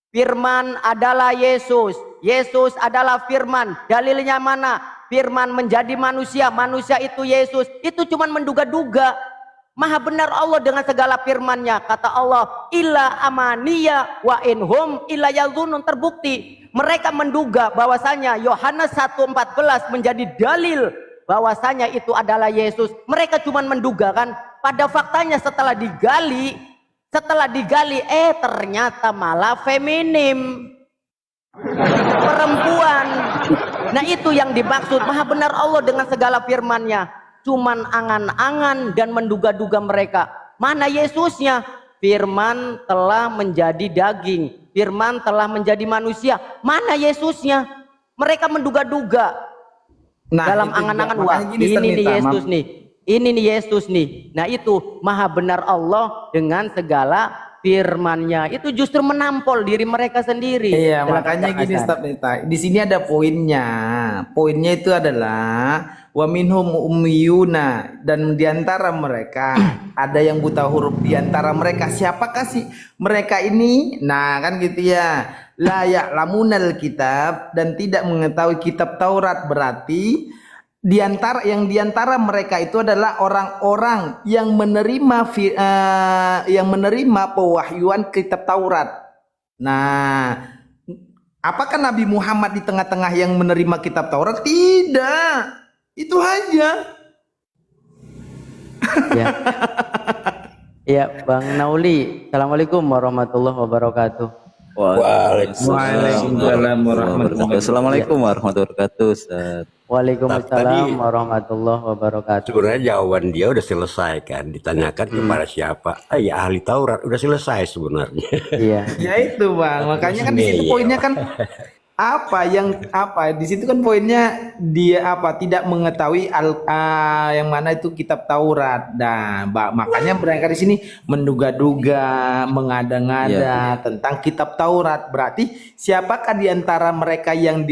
firman adalah Yesus, Yesus adalah firman. Dalilnya mana? Firman menjadi manusia, manusia itu Yesus. Itu cuman menduga-duga. Maha benar Allah dengan segala firman-Nya. Kata Allah, illa amaniya wa inhum illa yadhunnun. Terbukti mereka menduga bahwasanya Yohanes 1:14 menjadi dalil bahwasanya itu adalah Yesus. Mereka cuma menduga kan. Pada faktanya setelah digali ternyata malah feminim, perempuan. Nah itu yang dimaksud maha benar Allah dengan segala firman-Nya. Cuman angan-angan dan menduga-duga mereka. Mana Yesusnya? Firman telah menjadi daging, firman telah menjadi manusia. Mana Yesusnya? Mereka menduga-duga dalam angan-angan. Wah ini nih Yesus nih, ini nih Yesus nih. Nah itu maha benar Allah dengan segala firman-Nya. Itu justru menampol diri mereka sendiri.
Iya, makanya gini Ustaz Nita. Di sini ada poinnya. Poinnya itu adalah wa minhum ummiyuna, dan diantara mereka ada yang buta huruf diantara mereka. Siapakah sih mereka ini? Nah kan gitu ya. La ya'lamunal kitab, dan tidak mengetahui kitab Taurat, berarti di antara mereka itu adalah orang-orang yang menerima pewahyuan kitab Taurat. Nah, apakah Nabi Muhammad di tengah-tengah yang menerima kitab Taurat? Tidak. Itu aja.
Ya. Ya, Bang Nauli. Assalamualaikum warahmatullahi wabarakatuh.
Waalaikumsalam warahmatullahi wabarakatuh. Assalamualaikum warahmatullahi wabarakatuh, Ustaz.
Waalaikumsalam warahmatullahi wabarakatuh.
Sebenarnya jawaban dia udah selesai kan, ditanyakan kepada siapa? Ya ahli Taurat, udah selesai sebenarnya.
Iya.
Ya itu Bang, makanya kan di situ poinnya kan di situ kan poinnya dia tidak mengetahui yang mana itu kitab Taurat. Nah, makanya mereka di sini menduga-duga, mengada-ngada tentang kitab Taurat. Berarti siapakah di antara mereka yang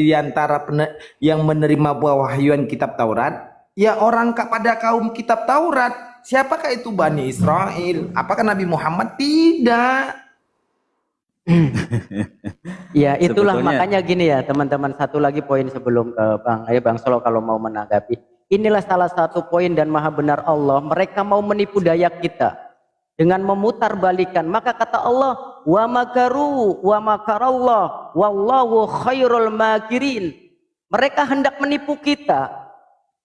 yang menerima wahyuan kitab Taurat? Ya orang pada kaum kitab Taurat. Siapakah itu? Bani Israel. Apakah Nabi Muhammad? Tidak.
Ya itulah
Sebetulnya-
makanya gini ya teman-teman, satu lagi poin sebelum ke Bang Solo kalau mau menanggapi. Inilah salah satu poin dan maha benar Allah, mereka mau menipu daya kita dengan memutar balikan. Maka kata Allah, wa makaru wa makarallah wallahu khairul makirin. Mereka hendak menipu kita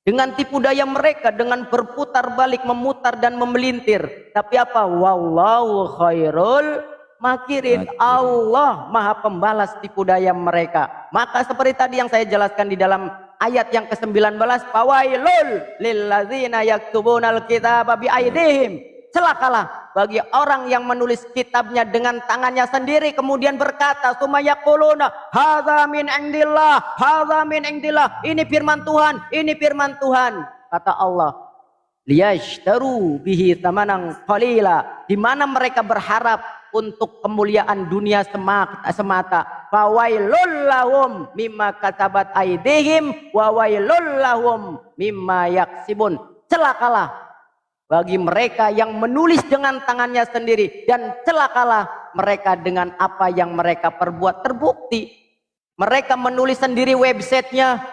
dengan tipu daya mereka, dengan berputar balik, memutar dan memelintir. Tapi apa? Wallahu khairul makirin. Allah maha pembalas tipu daya mereka. Maka seperti tadi yang saya jelaskan di dalam ayat yang ke-19, fawailul lilladzina yaktubunal kitaba biaidihim. Celakalah bagi orang yang menulis kitabnya dengan tangannya sendiri kemudian berkata sumayaquluna hadza min indillah, hadza min indillah. Ini firman Tuhan, ini firman Tuhan. Kata Allah, liyashtaru bihi thamanan qalila, di mana mereka berharap untuk kemuliaan dunia semata. Fawailul lahum mimma katabat aidihim wa wailul lahum mimma yaksibun. Celakalah bagi mereka yang menulis dengan tangannya sendiri, dan celakalah mereka dengan apa yang mereka perbuat. Terbukti mereka menulis sendiri websitenya,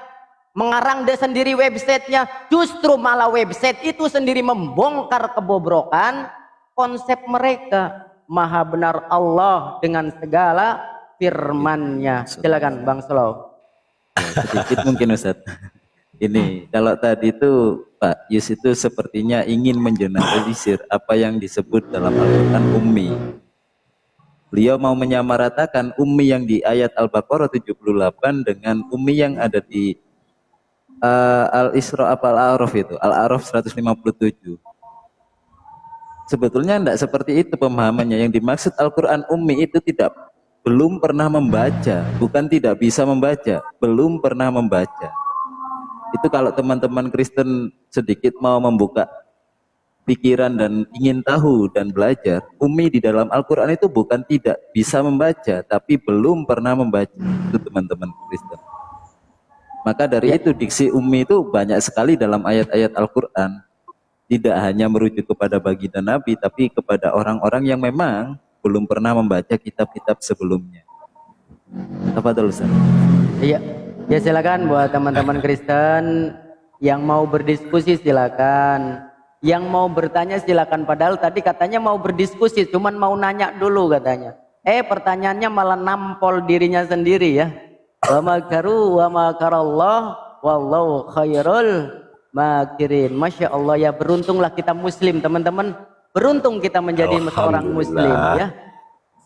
mengarang sendiri websitenya, justru malah website itu sendiri membongkar kebobrokan konsep mereka. Maha benar Allah dengan segala firman-Nya. Silakan Bang Solo.
Sedikit mungkin Ustaz. Ini kalau tadi itu Pak Yus itu sepertinya ingin mengeneralisir apa yang disebut dalam Al-Quran ummi. Beliau mau menyamaratakan ummi yang di ayat Al-Baqarah 78 dengan ummi yang ada di Al-Isra Al-A'raf itu, Al-A'raf 157. Sebetulnya tidak seperti itu pemahamannya. Yang dimaksud Al-Quran ummi itu belum pernah membaca, bukan tidak bisa membaca, belum pernah membaca. Itu kalau teman-teman Kristen sedikit mau membuka pikiran dan ingin tahu dan belajar, ummi di dalam Al-Quran itu bukan tidak bisa membaca, tapi belum pernah membaca. Itu teman-teman Kristen. Maka dari itu diksi ummi itu banyak sekali dalam ayat-ayat Al-Quran. Tidak hanya merujuk kepada baginda Nabi, tapi kepada orang-orang yang memang belum pernah membaca kitab-kitab sebelumnya. Apa dulu Ustaz?
Iya, ya silakan buat teman-teman Kristen yang mau berdiskusi silakan, yang mau bertanya silakan. Padahal tadi katanya mau berdiskusi, cuman mau nanya dulu katanya. Pertanyaannya malah nampol dirinya sendiri ya. Wa makaru wa makarallah wallahu khairul makirin. Masya Allah ya, beruntunglah kita muslim teman-teman, beruntung kita menjadi seorang muslim ya.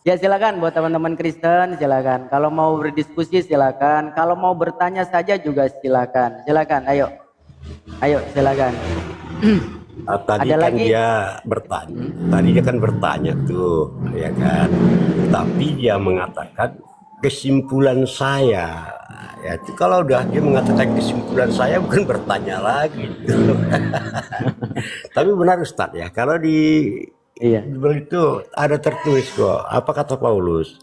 Ya silakan buat teman-teman Kristen silakan, kalau mau berdiskusi silakan, kalau mau bertanya saja juga silakan. Silakan, ayo silakan.
Tadi
Ada
kan
lagi?
dia bertanya, tadi dia kan bertanya tuh, ya kan. Tapi dia mengatakan kesimpulan saya. Ya, itu kalau udah dia mengatakan kesimpulan saya bukan bertanya lagi. Tapi benar Ustaz ya, kalau di Bible itu ada tertulis kok. Apa kata Paulus?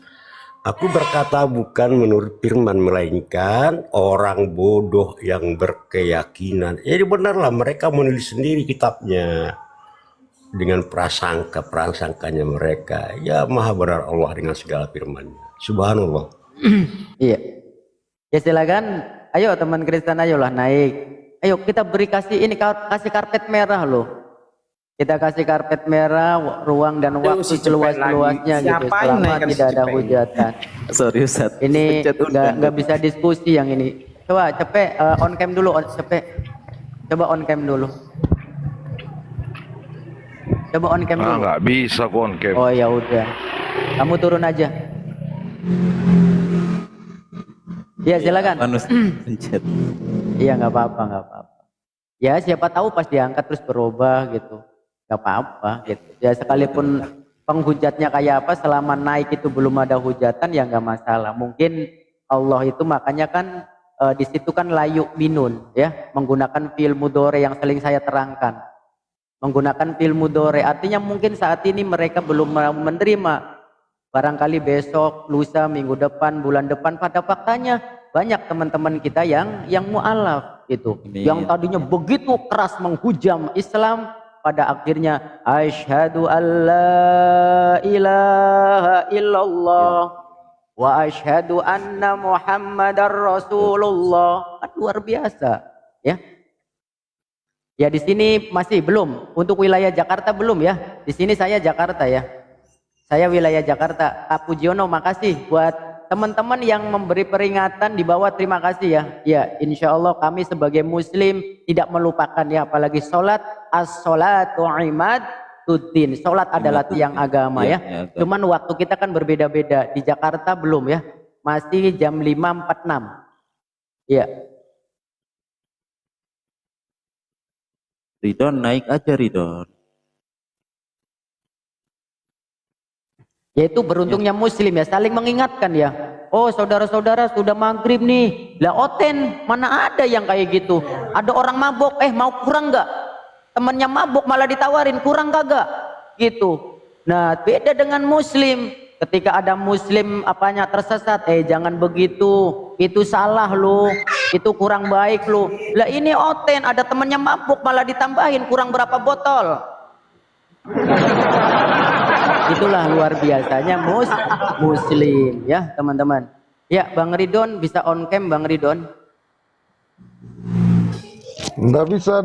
Aku berkata bukan menurut firman, melainkan orang bodoh yang berkeyakinan. Jadi benarlah mereka menulis sendiri kitabnya dengan prasangkanya mereka. Ya maha benar Allah dengan segala firman-Nya. Subhanallah.
Iya. Ya silakan, ayo teman Kristen, ayolah naik. Ayo kita beri kasih ini, kasih karpet merah loh. Kita kasih karpet merah, ruang dan waktu seluas-luasnya gitu. Selama tidak ada hujatan.
Sorry Ustaz.
Ini nggak bisa diskusi yang ini. Coba cepet on cam dulu, cepet. Coba on cam dulu. Coba on cam dulu.
Nggak bisa kok on cam.
Oh ya udah. Kamu turun aja. Iya silakan.
Pencet.
Iya nggak apa-apa, nggak apa-apa. Ya siapa tahu pas diangkat terus berubah gitu, nggak apa-apa gitu. Ya sekalipun penghujatnya kayak apa, selama naik itu belum ada hujatan ya nggak masalah. Mungkin Allah itu makanya kan di situ kan layuk binun ya, menggunakan fi'il mudhari yang sering saya terangkan. Menggunakan fi'il mudhari artinya mungkin saat ini mereka belum menerima. Barangkali besok, lusa, minggu depan, bulan depan, pada faktanya banyak teman-teman kita yang mu'alaf gitu. Yang tadinya begitu keras menghujam Islam, pada akhirnya asyhadu alla ilaha illallah wa asyhadu anna muhammadar rasulullah. Luar biasa ya. Ya di sini masih belum, untuk wilayah Jakarta belum ya. Di sini saya Jakarta ya. Saya wilayah Jakarta. Kak Pujiono, makasih buat teman-teman yang memberi peringatan di bawah, terima kasih ya. Ya, insya Allah kami sebagai Muslim tidak melupakan ya, apalagi sholat, as-sholatu imaduddin. Sholat adalah tiang agama ya. Cuman waktu kita kan berbeda-beda. Di Jakarta belum ya, masih jam 5.46. Ya.
Ridon naik aja Ridon.
Yaitu beruntungnya Muslim ya, saling mengingatkan ya. Oh saudara-saudara sudah maghrib nih. Lah oten mana ada yang kayak gitu. Ada orang mabok, mau kurang nggak? Temennya mabok malah ditawarin, kurang kagak? Gitu. Nah beda dengan Muslim. Ketika ada Muslim apanya tersesat, jangan begitu, itu salah lu, itu kurang baik lu. Lah ini oten, ada temennya mabok malah ditambahin, kurang berapa botol? Itulah luar biasanya Muslim ya teman-teman. Ya Bang Ridon bisa on cam Bang Ridon?
Nggak bisa.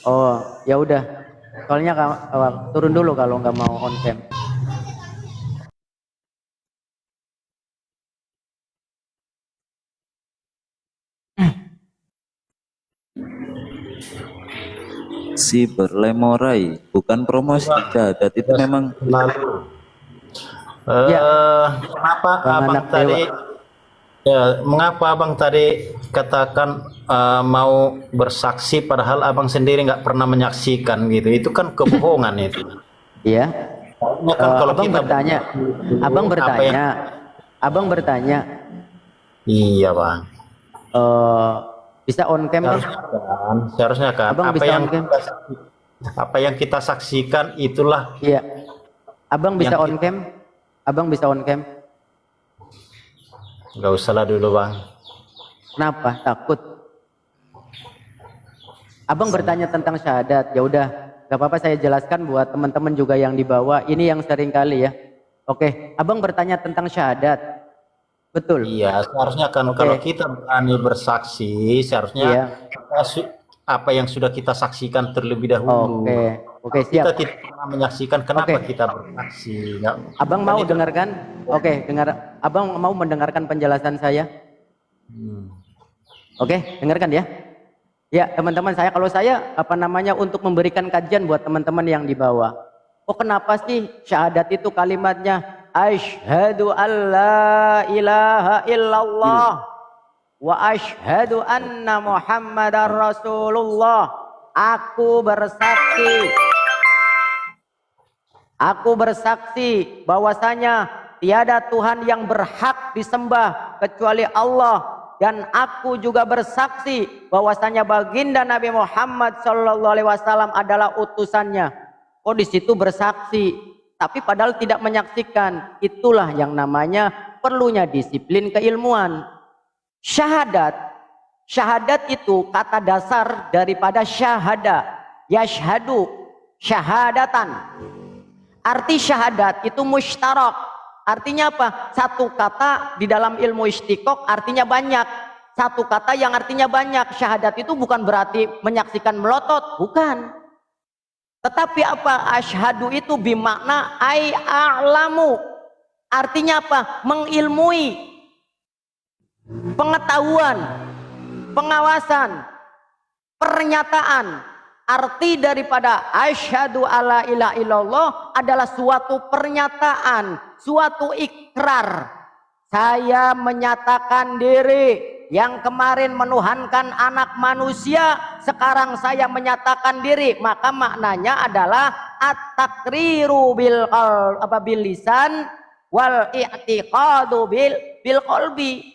Oh ya udah. Soalnya turun dulu kalau nggak mau on cam.
Si berlemorai, bukan promosi syahadat itu memang.
Kenapa abang tadi mengapa abang tadi katakan mau bersaksi padahal abang sendiri nggak pernah menyaksikan gitu? Itu kan kebohongan itu.
Iya.
Kan kalau
abang
kita
bertanya, abang bertanya.
Iya bang.
Bisa on cam kan?
Seharusnya kan.
Abang bisa on cam.
Apa yang kita saksikan itulah.
Iya. Abang bisa on cam. Abang bisa on cam.
Gak usah lah dulu bang.
Kenapa? Takut. Abang bertanya tentang syahadat. Ya udah, gak apa-apa saya jelaskan buat teman-teman juga yang di bawah. Ini yang sering kali ya. Oke, abang bertanya tentang syahadat. Betul.
Iya, seharusnya kan kalau kita berani bersaksi, seharusnya apa yang sudah kita saksikan terlebih dahulu.
Oke, siap.
Kita tidak pernah menyaksikan kenapa kita bersaksi.
Abang mau dengarkan? Abang mau mendengarkan penjelasan saya? Oke, dengarkan ya. Ya, teman-teman saya, kalau saya untuk memberikan kajian buat teman-teman yang di bawah. Oh, kenapa sih syahadat itu kalimatnya asyhadu alla ilaha illallah wa asyhadu anna muhammadar rasulullah. Aku bersaksi bahwasanya tiada Tuhan yang berhak disembah kecuali Allah, dan aku juga bersaksi bahwasanya baginda Nabi Muhammad SAW adalah utusannya. Oh, di situ bersaksi, tapi padahal tidak menyaksikan. Itulah yang namanya perlunya disiplin keilmuan. Syahadat itu kata dasar daripada syahada, yashhadu, syahadatan. Arti syahadat itu mushtarak. Artinya apa? Satu kata di dalam ilmu istiqoq artinya banyak. satu kata yang artinya banyak. Syahadat itu bukan berarti menyaksikan melotot, bukan. Tetapi apa? Asyhadu itu bimakna ai a'lamu. Artinya apa? Mengilmui, pengetahuan, pengawasan, pernyataan. Arti daripada asyhadu alla ilaha illallah adalah suatu pernyataan, suatu ikrar. Saya menyatakan diri yang kemarin menuhankan anak manusia, sekarang saya menyatakan diri. Maka maknanya adalah at-takriru bil lisan wal i'tiqadu bil qalbi.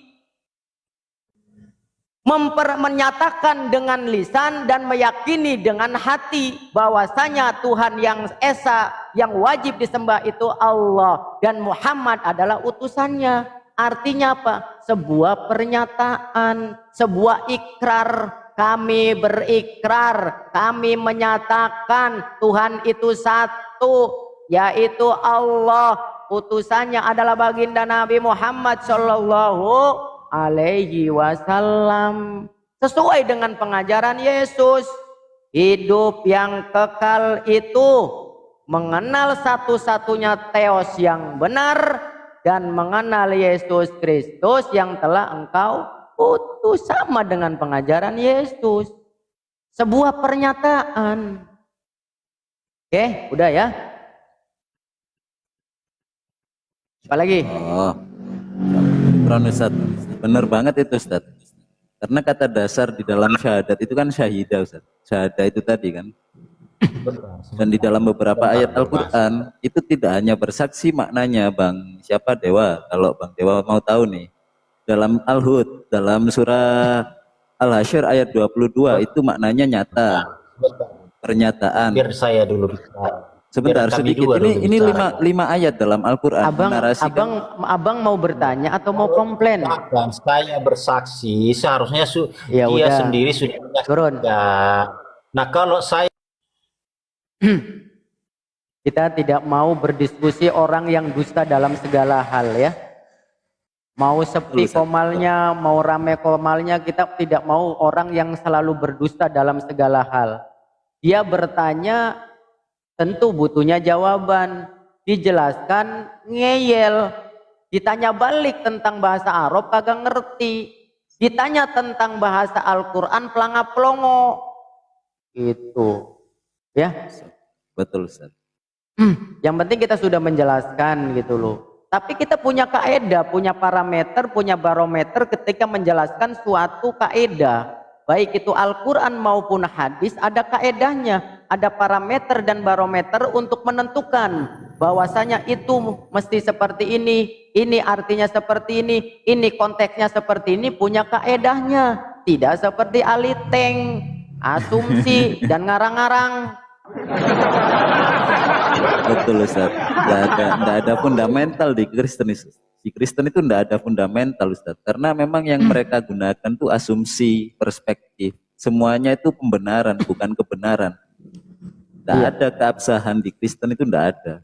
Menyatakan dengan lisan dan meyakini dengan hati bahwasanya Tuhan yang esa, yang wajib disembah itu Allah, dan Muhammad adalah utusannya. Artinya apa? Sebuah pernyataan, sebuah ikrar. Kami berikrar, kami menyatakan Tuhan itu satu, yaitu Allah. Utusannya adalah baginda Nabi Muhammad sallallahu alaihi wasallam, sesuai dengan pengajaran Yesus. Hidup yang kekal itu mengenal satu-satunya Theos yang benar dan mengenal Yesus Kristus yang telah engkau utus, sama dengan pengajaran Yesus. Sebuah pernyataan. Oke, udah ya. Apa lagi?
Oh, Ustaz. Benar banget itu Ustaz. Karena kata dasar di dalam syahadat itu kan syahidah Ustaz. Syahadah itu tadi kan. Dan di dalam beberapa ayat Al-Quran itu tidak hanya bersaksi maknanya Bang. Siapa Dewa? Kalau Bang Dewa mau tahu nih. Dalam Al-Hud, dalam surah Al-Hasyr ayat 22 itu maknanya nyata. Pernyataan.
Biar saya dulu.
Sebentar sedikit, ini lima ayat dalam Al-Quran.
Abang mau bertanya atau mau komplain?
Dan saya bersaksi, seharusnya
ya
dia
udah.
sendiri sudah
turun.
Nah kalau saya
kita tidak mau berdiskusi orang yang dusta dalam segala hal ya. Mau sepi komalnya, mau rame komalnya, kita tidak mau orang yang selalu berdusta dalam segala hal. Dia bertanya, tentu butuhnya jawaban, dijelaskan ngeyel, ditanya balik tentang bahasa Arab kagak ngerti, ditanya tentang bahasa Al-Quran pelanga-pelongo, gitu, ya.
Betul Ustaz.
Yang penting kita sudah menjelaskan gitu loh. Tapi kita punya kaedah, punya parameter, punya barometer ketika menjelaskan suatu kaedah. Baik itu Al-Quran maupun hadis ada kaedahnya, ada parameter dan barometer untuk menentukan bahwasanya itu mesti seperti ini artinya seperti ini konteksnya seperti ini, punya kaedahnya. Tidak seperti aliteng, asumsi, dan ngarang-ngarang.
Betul Ustaz. Nggak ada fundamental di Kristen. Di Kristen itu tidak ada fundamental Ustaz, karena memang yang mereka gunakan itu asumsi, perspektif, semuanya itu pembenaran bukan kebenaran. Tidak ada keabsahan di Kristen, itu tidak ada.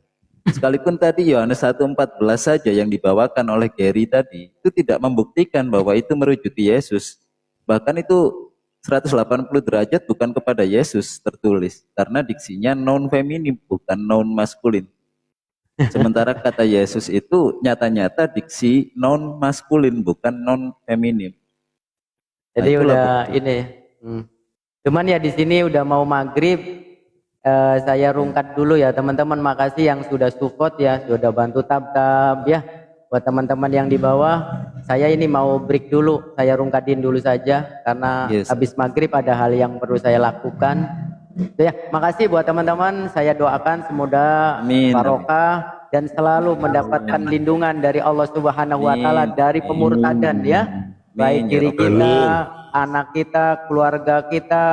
Sekalipun tadi Yohanes 1:14 saja yang dibawakan oleh Gary tadi, itu tidak membuktikan bahwa itu merujuki Yesus. Bahkan itu 180 derajat bukan kepada Yesus tertulis, karena diksinya noun feminim bukan noun maskulin. Sementara kata Yesus itu nyata-nyata diksi non maskulin bukan non feminim.
Jadi udah ini. Cuman ya di sini udah mau maghrib, saya rungkat dulu ya teman-teman. Makasih yang sudah support ya, sudah bantu tab-tab ya. Buat teman-teman yang di bawah, saya ini mau break dulu. Saya rungkatin dulu saja karena habis maghrib ada hal yang perlu saya lakukan. Ya, makasih buat teman-teman. Saya doakan semoga barokah dan selalu mendapatkan lindungan dari Allah Subhanahu wa taala dari pemurtadan ya. Baik diri kita, anak kita, keluarga kita,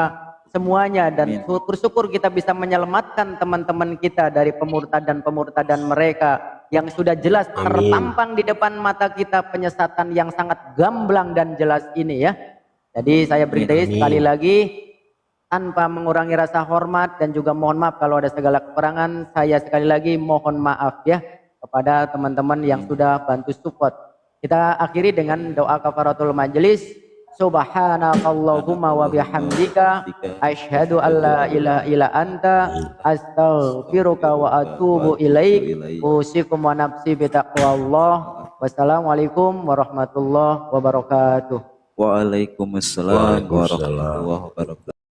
semuanya, dan syukur-syukur kita bisa menyelamatkan teman-teman kita dari pemurtadan mereka yang sudah jelas tertampang di depan mata kita, penyesatan yang sangat gamblang dan jelas ini ya. Jadi saya berdiri sekali lagi tanpa mengurangi rasa hormat dan juga mohon maaf kalau ada segala kekurangan. Saya sekali lagi mohon maaf ya kepada teman-teman yang sudah bantu support. Kita akhiri dengan doa kafaratul majelis. Subhanakallahumma wa bihamdika asyhadu an la ilaha illa anta astaghfiruka wa atubu ilaik. Usikum wa nafsi bi taqwallah. Wassalamualaikum warahmatullahi wabarakatuh.
Waalaikumsalam warahmatullahi wabarakatuh.